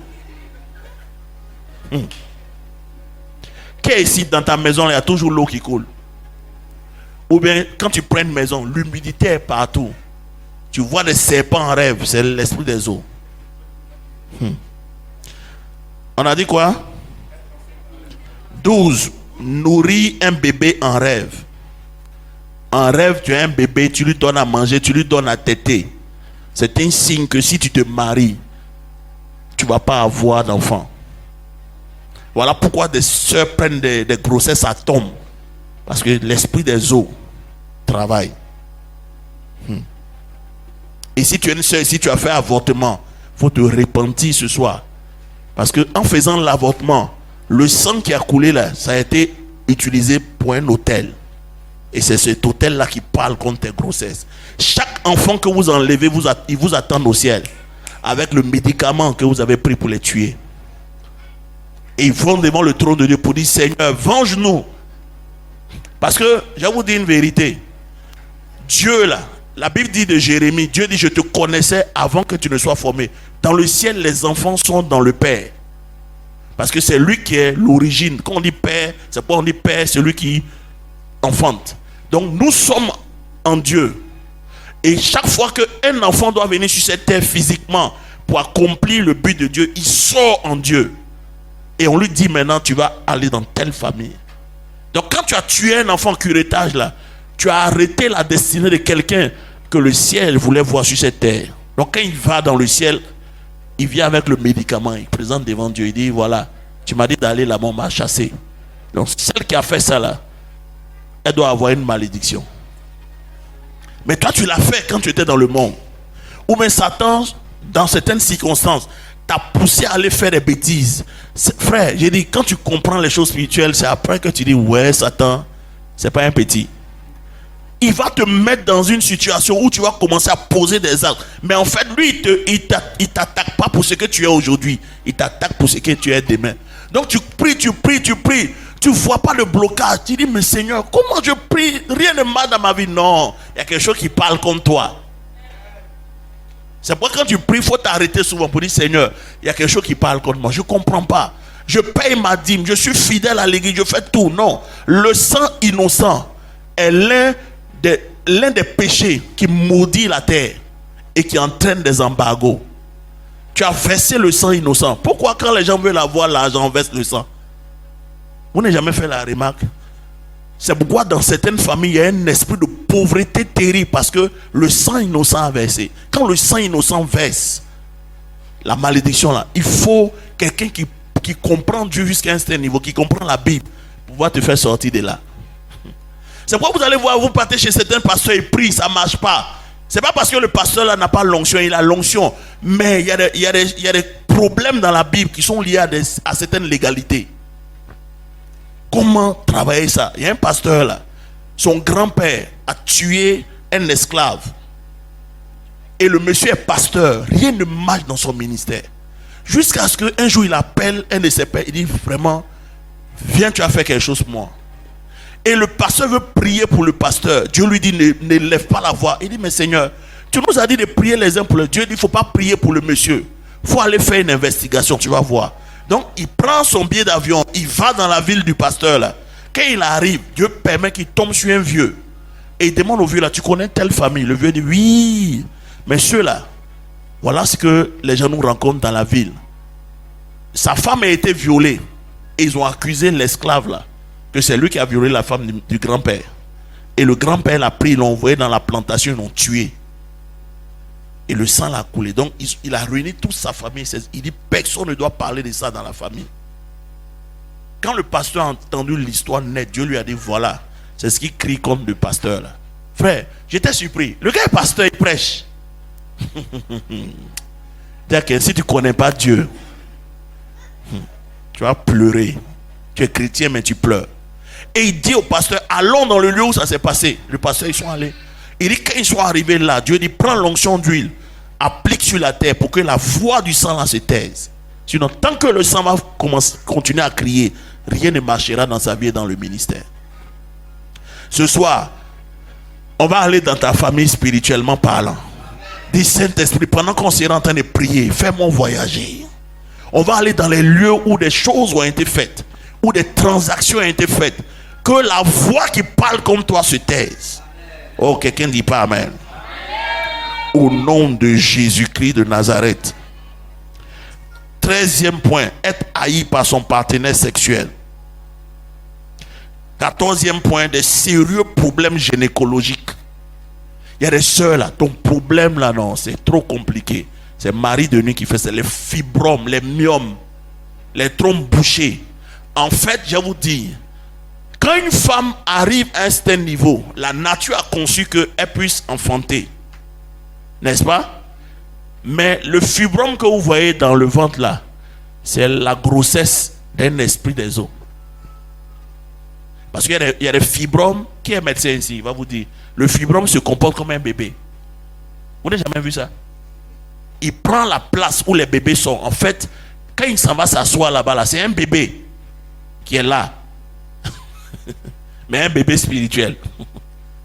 Qu'est ici dans ta maison, il y a toujours l'eau qui coule. Ou bien quand tu prends une maison, l'humidité est partout. Tu vois des serpents en rêve, c'est l'esprit des eaux. On a dit quoi? 12. Nourris un bébé en rêve. En rêve, tu as un bébé, tu lui donnes à manger, tu lui donnes à téter. C'est un signe que si tu te maries, tu ne vas pas avoir d'enfant. Voilà pourquoi des soeurs prennent des grossesses à tombe. Parce que l'esprit des eaux travaille. Et si tu es une soeur, si tu as fait avortement, il faut te repentir ce soir. Parce qu'en faisant l'avortement, le sang qui a coulé là, ça a été utilisé pour un autel. Et c'est cet autel-là qui parle contre tes grossesses. Chaque enfant que vous enlevez, il vous attend au ciel. Avec le médicament que vous avez pris pour les tuer. Et ils vont devant le trône de Dieu pour dire, Seigneur, venge-nous. Parce que, je vais vous dire une vérité. Dieu là, la Bible dit de Jérémie, Dieu dit, je te connaissais avant que tu ne sois formé. Dans le ciel, les enfants sont dans le Père. Parce que c'est lui qui est l'origine. Quand on dit Père, c'est pas on dit Père, c'est lui qui enfante. Donc nous sommes en Dieu. Et chaque fois qu'un enfant doit venir sur cette terre physiquement pour accomplir le but de Dieu, il sort en Dieu. Et on lui dit maintenant, tu vas aller dans telle famille. Donc quand tu as tué un enfant en curettage là, tu as arrêté la destinée de quelqu'un que le ciel voulait voir sur cette terre. Donc quand il va dans le ciel, il vient avec le médicament, il présente devant Dieu, il dit voilà, tu m'as dit d'aller là-bas, on m'a chassé. Donc celle qui a fait ça là, elle doit avoir une malédiction. Mais toi tu l'as fait quand tu étais dans le monde. Ou bien Satan, dans certaines circonstances, t'a poussé à aller faire des bêtises. Frère, j'ai dit, quand tu comprends les choses spirituelles, c'est après que tu dis ouais, Satan, c'est pas un petit. Il va te mettre dans une situation où tu vas commencer à poser des actes. Mais en fait, lui, il t'attaque pas pour ce que tu es aujourd'hui. Il t'attaque pour ce que tu es demain. Donc tu pries, tu pries, tu pries. Tu ne vois pas le blocage. Tu dis, mais Seigneur, comment je prie? Rien de mal dans ma vie. Non, il y a quelque chose qui parle contre toi. C'est pourquoi quand tu pries, il faut t'arrêter souvent pour dire, Seigneur, il y a quelque chose qui parle contre moi. Je ne comprends pas. Je paye ma dîme. Je suis fidèle à l'église. Je fais tout. Non. Le sang innocent est l'un des péchés qui maudit la terre et qui entraîne des embargos. Tu as versé le sang innocent. Pourquoi quand les gens veulent avoir l'argent, on verse le sang? Vous n'avez jamais fait la remarque? C'est pourquoi dans certaines familles, il y a un esprit de pauvreté terrible parce que le sang innocent a versé. Quand le sang innocent verse, la malédiction là, il faut quelqu'un qui comprend Dieu jusqu'à un certain niveau, qui comprend la Bible, pour pouvoir te faire sortir de là. C'est pourquoi vous allez voir, vous partez chez certains pasteurs et prient, ça ne marche pas. Ce n'est pas parce que le pasteur là n'a pas l'onction, il a l'onction. Mais il y a des problèmes dans la Bible qui sont liés à certaines légalités. Comment travailler ça? Il y a un pasteur là, son grand-père a tué un esclave. Et le monsieur est pasteur, rien ne marche dans son ministère. Jusqu'à ce qu'un jour il appelle un de ses pères, il dit vraiment, viens, tu as fait quelque chose pour moi. Et le pasteur veut prier pour le pasteur. Dieu lui dit, ne lève pas la voix. Il dit, mais Seigneur, tu nous as dit de prier les uns pour les autres. Dieu dit, il ne faut pas prier pour le monsieur. Il faut aller faire une investigation, tu vas voir. Donc, il prend son billet d'avion, il va dans la ville du pasteur là. Quand il arrive, Dieu permet qu'il tombe sur un vieux. Et il demande au vieux là, tu connais telle famille? Le vieux dit, oui. Mais ceux-là, voilà ce que les gens nous rencontrent dans la ville. Sa femme a été violée. Et ils ont accusé l'esclave là, que c'est lui qui a violé la femme du grand-père. Et le grand-père l'a pris, ils l'ont envoyé dans la plantation, ils l'ont tué. Et le sang l'a coulé. Donc il a ruiné toute sa famille. Il dit personne ne doit parler de ça dans la famille. Quand le pasteur a entendu l'histoire nette, Dieu lui a dit voilà, c'est ce qu'il crie contre le pasteur là. Frère, j'étais surpris. Le gars est pasteur, il prêche. C'est-à-dire que si tu ne connais pas Dieu, tu vas pleurer. Tu es chrétien mais tu pleures. Et il dit au pasteur, allons dans le lieu où ça s'est passé. Le pasteur, ils sont allés. Il dit, quand ils sont arrivés là, Dieu dit, prends l'onction d'huile, applique sur la terre pour que la voix du sang là se taise. Sinon, tant que le sang va continuer à crier, rien ne marchera dans sa vie et dans le ministère. Ce soir, on va aller dans ta famille spirituellement parlant. Dis Saint-Esprit, pendant qu'on sera en train de prier, fais-moi voyager. On va aller dans les lieux où des choses ont été faites, où des transactions ont été faites. Que la voix qui parle comme toi se taise. Oh, quelqu'un ne dit pas amen. Au nom de Jésus-Christ de Nazareth. 13e point, être haï par son partenaire sexuel. 14e point, des sérieux problèmes gynécologiques. Il y a des soeurs là, ton problème là, non, c'est trop compliqué. C'est Marie de nuit qui fait ça, les fibromes, les myomes, les trompes bouchées. En fait, je vous dis, quand une femme arrive à un certain niveau, la nature a conçu qu'elle puisse enfanter. N'est-ce pas? Mais le fibrome que vous voyez dans le ventre là, c'est la grossesse d'un esprit des eaux. Parce qu'il y a des fibromes, qui est médecin ici, il va vous dire, le fibrome se comporte comme un bébé. Vous n'avez jamais vu ça? Il prend la place où les bébés sont. En fait, quand il s'en va s'asseoir là-bas, là, c'est un bébé qui est là. Mais un bébé spirituel.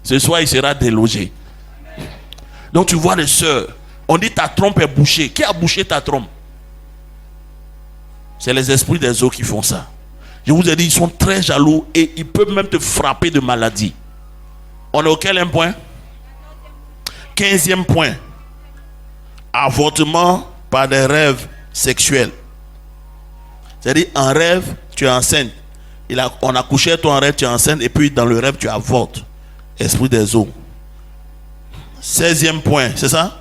Ce soir, il sera délogé. Donc tu vois les sœurs, on dit ta trompe est bouchée. Qui a bouché ta trompe? C'est les esprits des eaux qui font ça. Je vous ai dit, ils sont très jaloux et ils peuvent même te frapper de maladie. On est auquel point? 15e point. Avortement par des rêves sexuels. C'est-à-dire, en rêve, tu es enceinte. On a couché toi en rêve, tu es enceinte, et puis dans le rêve, tu avortes. Esprit des eaux. 16e point, c'est ça?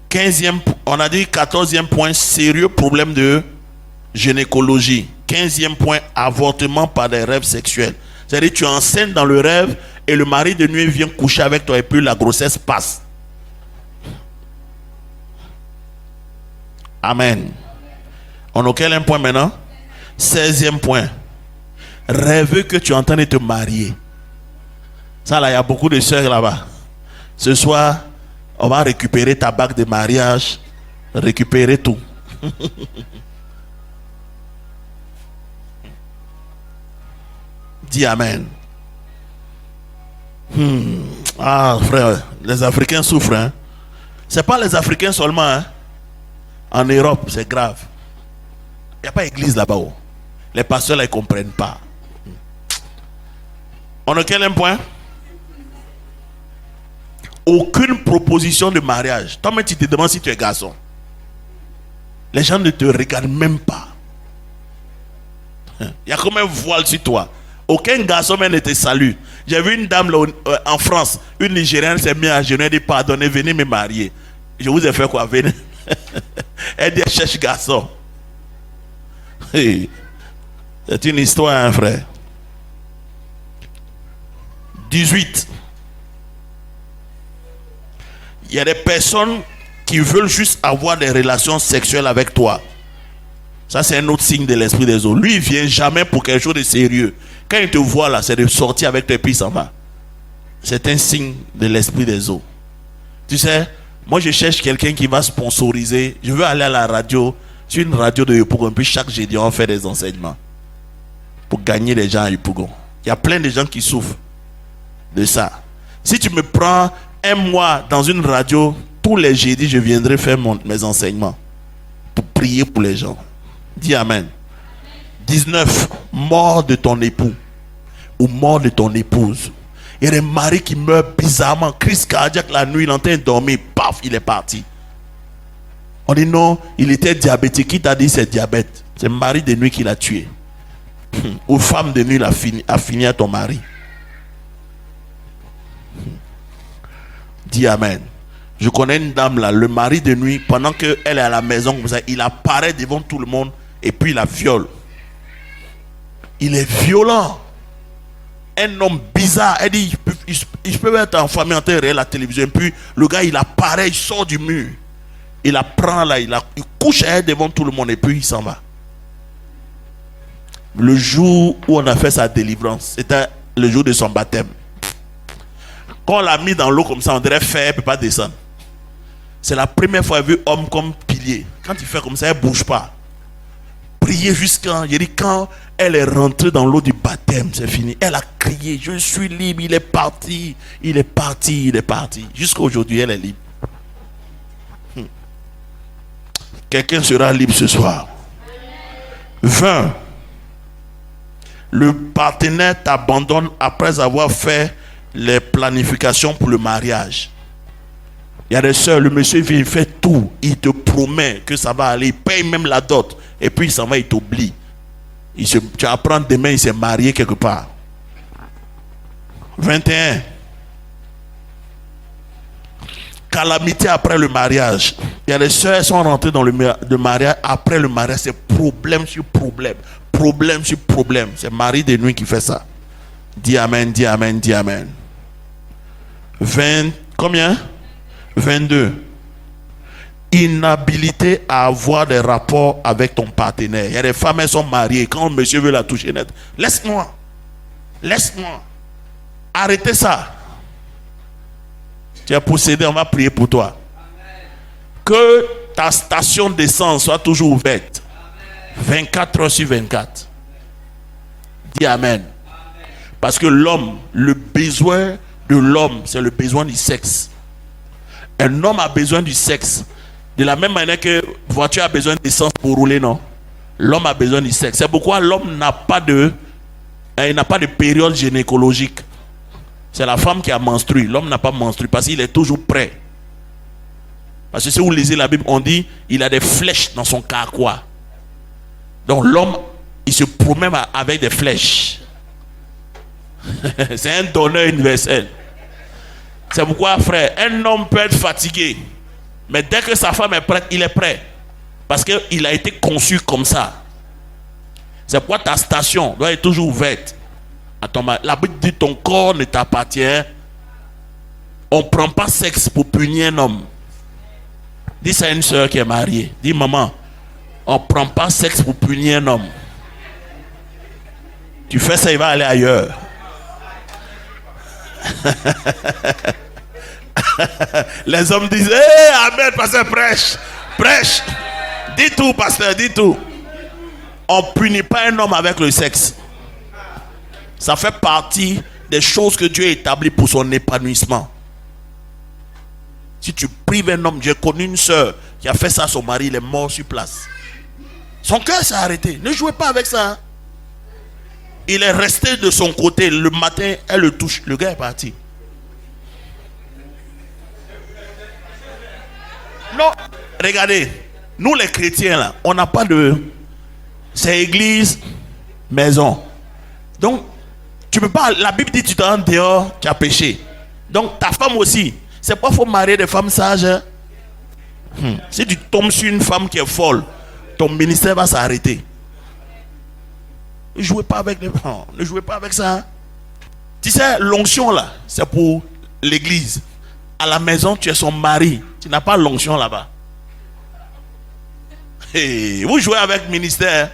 15e, on a dit 14e point, sérieux problème de gynécologie. 15e point, avortement par des rêves sexuels. C'est-à-dire, tu es enceinte dans le rêve, et le mari de nuit vient coucher avec toi, et puis la grossesse passe. Amen. On a quel point maintenant? 16e point. Rêver que tu es en train de te marier. Ça là, il y a beaucoup de sœurs là-bas. Ce soir, on va récupérer ta bague de mariage. Récupérer tout. Dis amen. Ah frère, les Africains souffrent. Hein? C'est pas les Africains seulement. Hein? En Europe, c'est grave. Il n'y a pas d'église là-bas. Les pasteurs là, ils ne comprennent pas. On a quel point? Aucune proposition de mariage. Toi-même, tu te demandes si tu es garçon. Les gens ne te regardent même pas. Il y a comme un voile sur toi. Aucun garçon même ne te salue. J'ai vu une dame là, en France, une Nigérienne s'est mise à genoux et dit pardonnez, venez me marier. Je vous ai fait quoi? Venez. Elle dit elle cherche garçon. Hey. C'est une histoire, hein, frère. 18. Il y a des personnes qui veulent juste avoir des relations sexuelles avec toi. Ça, c'est un autre signe de l'esprit des eaux. Lui, il vient jamais pour quelque chose de sérieux. Quand il te voit là, c'est de sortir avec toi et puis il s'en va. C'est un signe de l'esprit des eaux. Tu sais, moi, je cherche quelqu'un qui va sponsoriser. Je veux aller à la radio, sur une radio de Yopougon. Puis chaque jeudi, on fait des enseignements pour gagner les gens à Yopougon. Il y a plein de gens qui souffrent de ça. Si tu me prends un mois dans une radio, tous les jeudis, je viendrai faire mes enseignements pour prier pour les gens. Dis amen. 19. Mort de ton époux ou mort de ton épouse. Il y a des maris qui meurent bizarrement, crise cardiaque la nuit, il est en train de dormir, paf, il est parti. On dit non, il était diabétique. Qui t'a dit c'est diabète? C'est le mari de nuit qui l'a tué. Ou femme de nuit a fini à ton mari. Dis Amen. Je connais une dame là, le mari de nuit, pendant qu'elle est à la maison comme ça, il apparaît devant tout le monde et puis il la viole. Il est violent. Un homme bizarre. Elle dit, il peut être en famille, en terre, à la télévision. Et puis le gars, il apparaît, il sort du mur. Il la prend là, il couche à elle devant tout le monde et puis il s'en va. Le jour où on a fait sa délivrance, c'était le jour de son baptême. Quand on l'a mis dans l'eau comme ça, on dirait faire, elle ne peut pas descendre. C'est la première fois qu'elle a vu homme comme pilier. Quand il fait comme ça, elle ne bouge pas. Prier jusqu'à... Il dit quand elle est rentrée dans l'eau du baptême, c'est fini. Elle a crié, je suis libre, il est parti. Il est parti, il est parti. Jusqu'à aujourd'hui, elle est libre. Quelqu'un sera libre ce soir. 20. Le partenaire t'abandonne après avoir fait les planifications pour le mariage. Il y a des soeurs, le monsieur vient, il fait tout. Il te promet que ça va aller. Il paye même la dot. Et puis il s'en va, il t'oublie. Tu apprends demain, il s'est marié quelque part. 21. Calamité après le mariage. Il y a des soeurs qui sont rentrées dans le mariage. Après le mariage, c'est problème sur problème. Problème sur problème. C'est mari de nuit qui fait ça. Dis amen, dis amen, dis amen. 20, combien? 22. Inhabilité à avoir des rapports avec ton partenaire. Il y a des femmes, elles sont mariées. Quand le monsieur veut la toucher net, laisse-moi. Laisse-moi. Arrêtez ça. Tu es possédé, on va prier pour toi. Que ta station d'essence soit toujours ouverte. 24 heures sur 24. Dis amen. Parce que l'homme, le besoin de l'homme, c'est le besoin du sexe. Un homme a besoin du sexe. De la même manière que la voiture a besoin d'essence pour rouler, non? L'homme a besoin du sexe. C'est pourquoi l'homme n'a pas de période gynécologique. C'est la femme qui a menstrué. L'homme n'a pas menstrué parce qu'il est toujours prêt. Parce que si vous lisez la Bible, on dit il a des flèches dans son carquois. Donc l'homme, il se promène avec des flèches. C'est un donneur universel. C'est pourquoi, frère, un homme peut être fatigué. Mais dès que sa femme est prête, il est prêt. Parce qu'il a été conçu comme ça. C'est pourquoi ta station doit être toujours ouverte. La Bible dit ton corps ne t'appartient. On ne prend pas sexe pour punir un homme. Dis ça à une soeur qui est mariée. Dis maman, on ne prend pas sexe pour punir un homme. Tu fais ça, il va aller ailleurs. Les hommes disent amen, pasteur, prêche. Prêche. Dis tout, pasteur, dis tout. On ne punit pas un homme avec le sexe. Ça fait partie des choses que Dieu a établies pour son épanouissement. Si tu prives un homme, j'ai connu une soeur qui a fait ça à son mari, il est mort sur place. Son cœur s'est arrêté. Ne jouez pas avec ça. Il est resté de son côté. Le matin, elle le touche. Le gars est parti. Non, regardez. Nous les chrétiens là, on n'a pas de... C'est église, maison. Donc, tu peux pas... La Bible dit tu t'en dehors, tu as péché. Donc, ta femme aussi. C'est pas faut marier des femmes sages. Hein? Si tu tombes sur une femme qui est folle, ton ministère va s'arrêter. Ne jouez pas avec les... Non, ne jouez pas avec ça. Hein? Tu sais, l'onction là, c'est pour l'église. À la maison, tu es son mari. Tu n'as pas l'onction là-bas. Hey, vous jouez avec le ministère.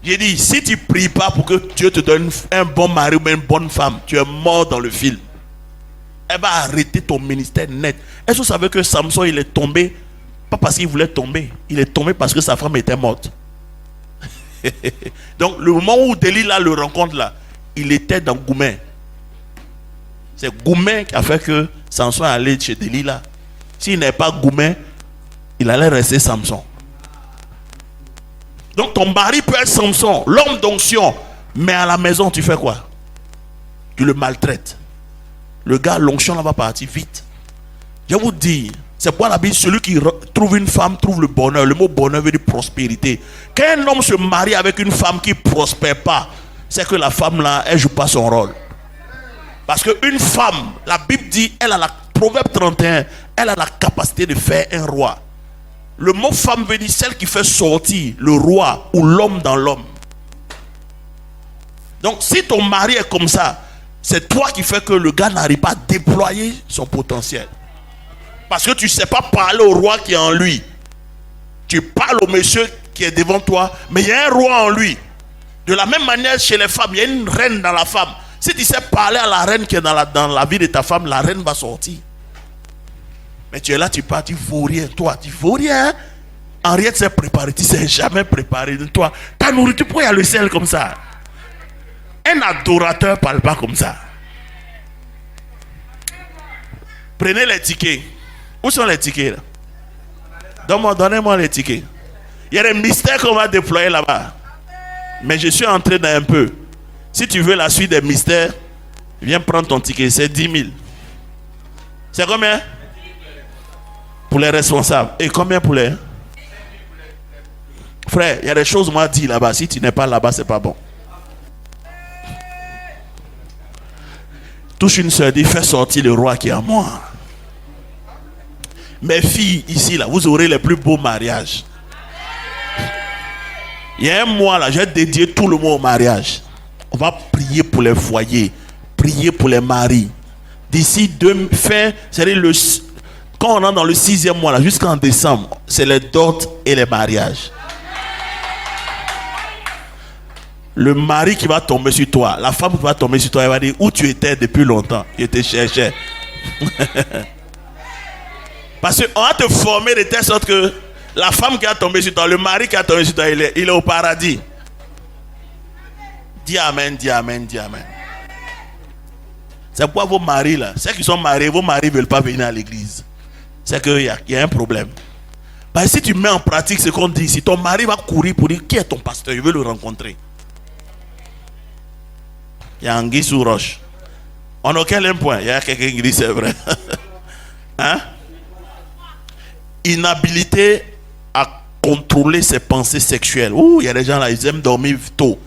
J'ai dit, si tu ne pries pas pour que Dieu te donne un bon mari ou une bonne femme, tu es mort dans le film. Elle va arrêter ton ministère net. Est-ce que vous savez que Samson, il est tombé, pas parce qu'il voulait tomber, il est tombé parce que sa femme était morte. Donc, le moment où Delilah le rencontre là, il était dans Goumen. C'est Goumen qui a fait que Samson allait chez Delilah. S'il n'est pas Goumen, il allait rester Samson. Donc ton mari peut être Samson, l'homme d'onction, mais à la maison tu fais quoi? Tu le maltraites. Le gars, l'onction là va partir vite. Je vous dis, c'est pourquoi la Bible, celui qui trouve une femme trouve le bonheur. Le mot bonheur veut dire prospérité. Quand un homme se marie avec une femme qui ne prospère pas, c'est que la femme là, elle ne joue pas son rôle. Parce qu'une femme, la Bible dit, elle a la Proverbe 31, elle a la capacité de faire un roi. Le mot femme veut dire celle qui fait sortir le roi ou l'homme dans l'homme. Donc si ton mari est comme ça, c'est toi qui fais que le gars n'arrive pas à déployer son potentiel. Parce que tu ne sais pas parler au roi qui est en lui. Tu parles au monsieur qui est devant toi, mais il y a un roi en lui. De la même manière chez les femmes, il y a une reine dans la femme. Si tu sais parler à la reine qui est dans la vie de ta femme, la reine va sortir. Mais tu es là, tu pars, tu ne vaux rien. Toi, tu ne vaux rien. Henriette s'est préparée, tu ne sais jamais préparé. Toi, ta nourriture, pourquoi il y a le sel comme ça? Un adorateur ne parle pas comme ça. Prenez les tickets. Où sont les tickets là? Donnez-moi les tickets. Il y a des mystères qu'on va déployer là-bas. Mais je suis entré dans un peu. Si tu veux la suite des mystères, viens prendre ton ticket. C'est 10 000. C'est combien? Pour les responsables. Et combien pour les... Frère, il y a des choses moi dit là-bas. Si tu n'es pas là-bas, c'est pas bon. Touche une soeur, dit, fais sortir le roi qui est en moi. Mes filles, ici, là, vous aurez les plus beaux mariages. Il y a un mois, là, j'ai dédié tout le mois au mariage. On va prier pour les foyers, prier pour les maris. D'ici fin, c'est-à-dire quand on est dans le 6e mois, là, jusqu'en décembre, c'est les dots et les mariages. Le mari qui va tomber sur toi, la femme qui va tomber sur toi, elle va dire où tu étais depuis longtemps. Je te cherchais. Parce qu'on va te former de telle sorte que la femme qui a tombé sur toi, le mari qui a tombé sur toi, il est au paradis. Dis amen, dis amen, dis amen. C'est pourquoi vos maris là, ceux qui sont mariés, vos maris ne veulent pas venir à l'église. C'est qu'il y a un problème. Parce que si tu mets en pratique ce qu'on dit, si ton mari va courir pour dire qui est ton pasteur, il veut le rencontrer. Il y a Anguille sous roche. On a quel point? Il y a quelqu'un qui dit c'est vrai. Hein? Inhabilité à contrôler ses pensées sexuelles. Ouh, il y a des gens là, ils aiment dormir tôt.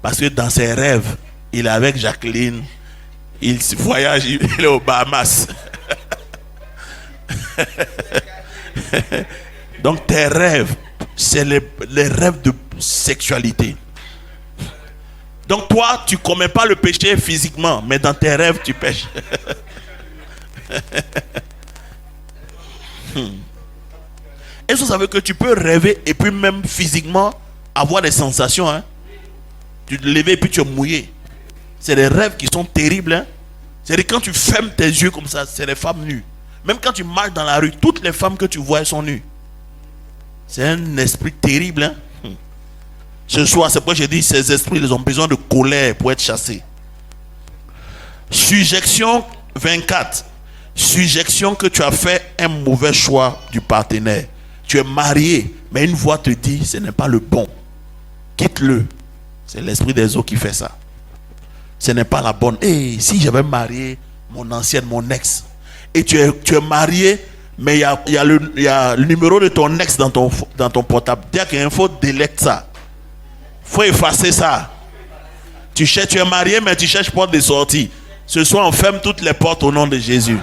Parce que dans ses rêves, il est avec Jacqueline. Il voyage, il est aux Bahamas. Donc tes rêves, c'est les rêves de sexualité. Donc toi, tu ne commets pas le péché physiquement, mais dans tes rêves, tu pêches. Et vous savez que tu peux rêver et puis même physiquement avoir des sensations. Hein? Tu te lèves et puis tu es mouillé. C'est des rêves qui sont terribles. Hein? C'est-à-dire quand tu fermes tes yeux comme ça, c'est des femmes nues. Même quand tu marches dans la rue, toutes les femmes que tu vois, elles sont nues. C'est un esprit terrible. Hein? Ce soir, c'est pourquoi j'ai dit ces esprits, ils ont besoin de colère pour être chassés. Sujection 24. Sujection que tu as fait un mauvais choix du partenaire. Tu es marié, mais une voix te dit ce n'est pas le bon. Quitte-le. C'est l'esprit des eaux qui fait ça. Ce n'est pas la bonne. Et si j'avais marié mon ancienne, mon ex, et tu es marié, mais il y a le numéro de ton ex dans ton portable. Dire qu'il faut délecter ça. Il faut effacer ça. Tu es marié, mais tu cherches porte de sortie. Ce soir, on ferme toutes les portes au nom de Jésus.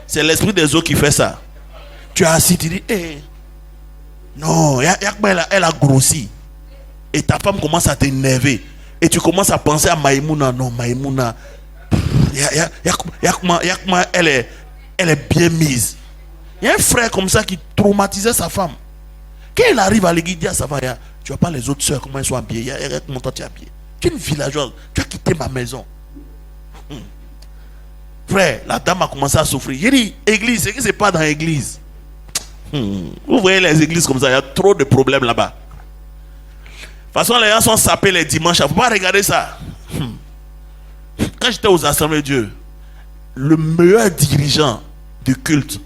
C'est l'esprit des eaux qui fait ça. Tu es assis, tu dis, non, elle a grossi. Et ta femme commence à t'énerver. Et tu commences à penser à Maïmouna. Non, Maïmouna, elle est bien mise. Il y a un frère comme ça qui traumatisait sa femme. Quand il arrive à l'église, il dit à sa femme, tu vois pas les autres soeurs, comment elles sont habillées. Regarde comment toi tu es habillé. Tu es une villageoise. Tu as quitté ma maison. Frère, la dame a commencé à souffrir. J'ai dit, église, c'est que c'est pas dans l'église. Vous voyez les églises comme ça, il y a trop de problèmes là-bas. De toute façon, les gens sont sapés les dimanches. Il ne faut pas regarder ça. Quand j'étais aux assemblées de Dieu, le meilleur dirigeant du culte,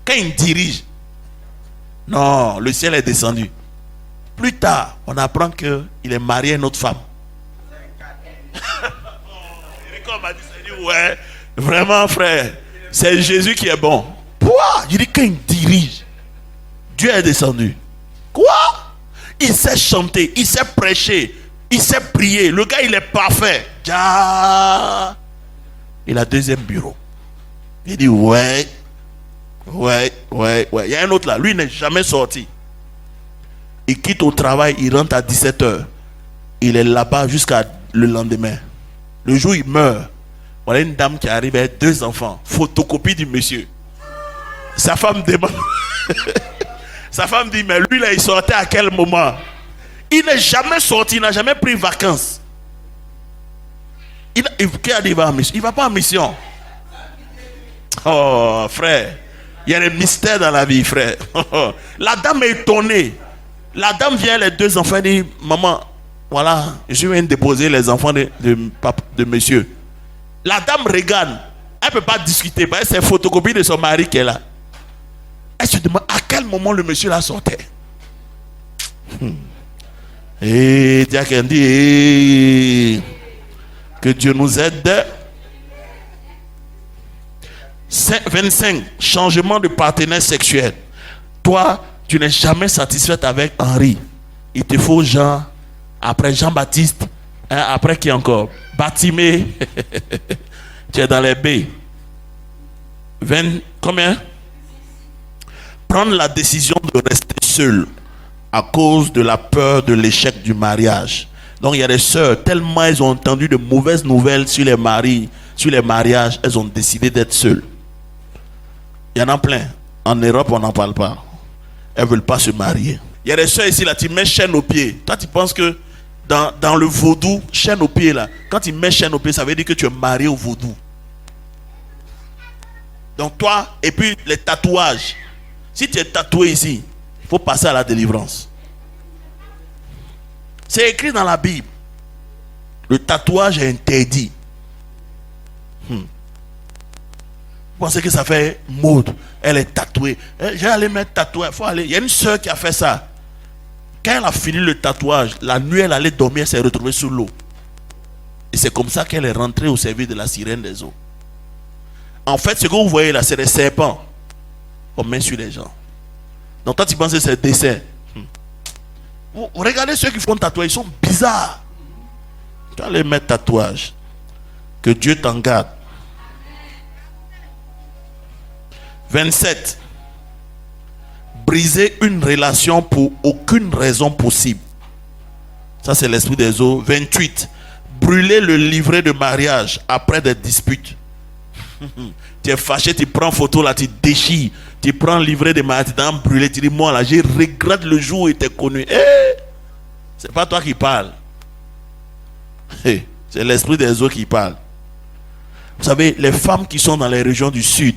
quand il dirige, non, le ciel est descendu. Plus tard, on apprend qu'il est marié à une autre femme. Quand m'a dit, ouais, vraiment frère, c'est Jésus qui est bon. Quoi? Je dis quand il dirige, Dieu est descendu. Quoi? Il sait chanter, il sait prêcher. Il sait prier. Le gars, il est parfait. Ja. Il a deuxième bureau. Il dit ouais. Il y a un autre là. Lui, il n'est jamais sorti. Il quitte au travail, il rentre à 17h. Il est là-bas jusqu'à le lendemain. Le jour où il meurt, voilà une dame qui arrive avec 2 enfants. Photocopie du monsieur. Sa femme demande. Sa femme dit, mais lui là, il sortait à quel moment? Il n'est jamais sorti, il n'a jamais pris vacances. Qui a dit il va en mission? Il ne va pas en mission. Oh frère, il y a des mystères dans la vie, frère. La dame est étonnée. La dame vient, les 2 enfants, et dit, maman, voilà, je viens de déposer les enfants de monsieur. La dame regarde. Elle ne peut pas discuter parce que c'est photocopie de son mari qui est là. Elle se demande à quel moment le monsieur la sortait. Et Diacre dit que Dieu nous aide. 25. Changement de partenaire sexuel. Toi, tu n'es jamais satisfaite avec Henri. Il te faut Jean. Après Jean-Baptiste. Après qui encore? Batimé. Tu es dans les baies. 20. Combien? Prendre la décision de rester seul à cause de la peur de l'échec du mariage. Donc il y a des sœurs, tellement elles ont entendu de mauvaises nouvelles sur les maris, sur les mariages, elles ont décidé d'être seules. Il y en a plein. En Europe, on n'en parle pas. Elles ne veulent pas se marier. Il y a des sœurs ici, là, tu mets chaîne aux pieds. Toi, tu penses que dans le vaudou, chaîne aux pieds, là, quand tu mets chaîne aux pieds, ça veut dire que tu es marié au vaudou. Donc toi, et puis les tatouages. Si tu es tatoué ici, il faut passer à la délivrance. C'est écrit dans la Bible. Le tatouage est interdit. Vous pensez que ça fait mode? Elle est tatouée. J'ai allé mettre tatouage. Faut aller. Il y a une soeur qui a fait ça. Quand elle a fini le tatouage, la nuit elle allait dormir, elle s'est retrouvée sous l'eau. Et c'est comme ça qu'elle est rentrée au service de la sirène des eaux. En fait, ce que vous voyez là, c'est des serpents qu'on met sur les gens. Donc toi tu penses que c'est des dessins. Vous regardez ceux qui font tatouage, ils sont bizarres. Tu vas les mettre tatouage. Que Dieu t'en garde. 27. Briser une relation pour aucune raison possible. Ça c'est l'esprit des eaux. 28. Brûler le livret de mariage après des disputes. Tu es fâché, tu prends photo là, tu déchires. Tu prends le livret de mariage, tu t'en brûlé. Tu dis, moi là, je regrette le jour où il était connu. C'est pas toi qui parles. C'est l'esprit des eaux qui parle. Vous savez, les femmes qui sont dans les régions du sud,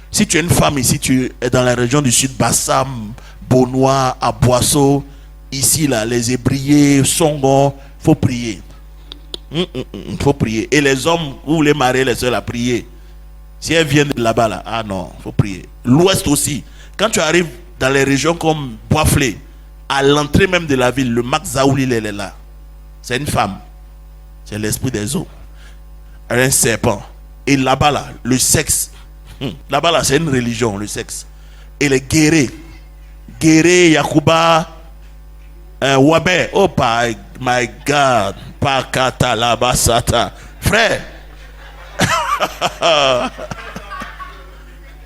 si tu es une femme ici, tu es dans la région du sud, Bassam, Beaunois, Aboisseau, ici là, les Ébriers, Songon, il faut prier. Il faut prier. Et les hommes, vous voulez marier les seuls à prier. Si elles viennent de là-bas, là, ah non, il faut prier. L'ouest aussi. Quand tu arrives dans les régions comme Boisflé, à l'entrée même de la ville, le Mac Zaouli, elle est là. C'est une femme. C'est l'esprit des eaux. Elle est un serpent. Et là-bas, là, le sexe. Là-bas, là, c'est une religion, le sexe. Et les guérés. Guérés, Yakuba, Wabé. Oh, my God. Pakata, Labasata. Frère.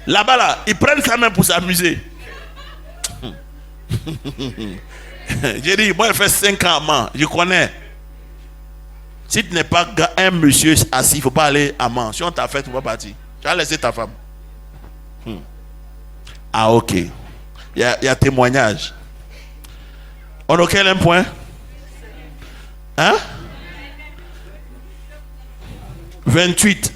Là-bas, là, ils prennent ça même pour s'amuser. J'ai dit, moi, il fait 5 ans, je connais. Si tu n'es pas un monsieur assis, il ne faut pas aller à man. Si on t'a fait, tu vas partir. Tu vas laisser ta femme. Ah, ok. Il y a témoignage. On a quel point? Hein? 28.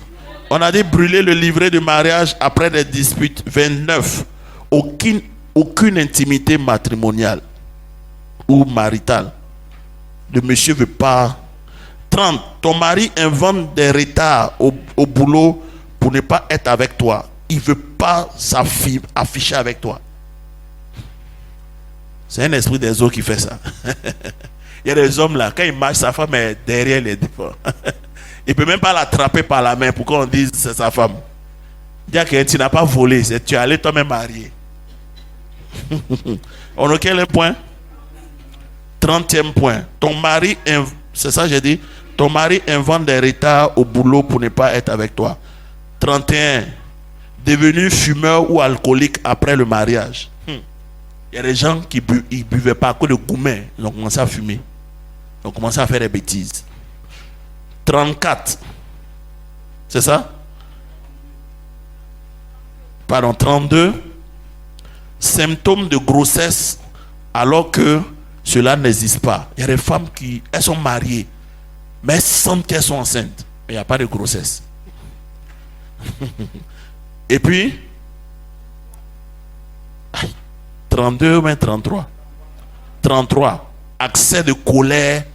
On a dit brûler le livret de mariage après des disputes. 29. Aucune intimité matrimoniale ou maritale. Le monsieur ne veut pas. 30. Ton mari invente des retards au boulot pour ne pas être avec toi. Il ne veut pas s'afficher avec toi. C'est un esprit des eaux qui fait ça. Il y a des hommes là, quand ils marchent, sa femme est derrière les défauts. Il ne peut même pas l'attraper par la main pour qu'on dise c'est sa femme. Dire que tu n'as pas volé, c'est tu es allé toi-même marier. On a quel point? 30e point. Ton mari C'est ça que j'ai dit. Ton mari invente des retards au boulot pour ne pas être avec toi. 31. Devenu fumeur ou alcoolique après le mariage. Il y a des gens qui ne buvaient pas que le gourmet. Ils ont commencé à fumer. Ils ont commencé à faire des bêtises. 34. C'est ça? Pardon, 32. Symptômes de grossesse alors que cela n'existe pas. Il y a des femmes qui, elles sont mariées, mais elles sentent qu'elles sont enceintes. Mais il n'y a pas de grossesse. Et puis, 32 ou même 33. 33. Accès de colère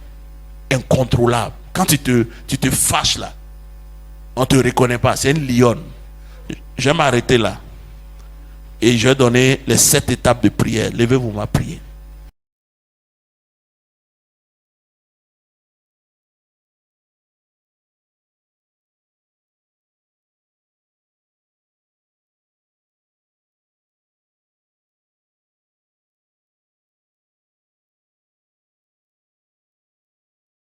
incontrôlable. Quand tu te fâches là, on ne te reconnaît pas. C'est une lionne. Je vais m'arrêter là. Et je vais donner les 7 étapes de prière. Levez-vous, ma prière.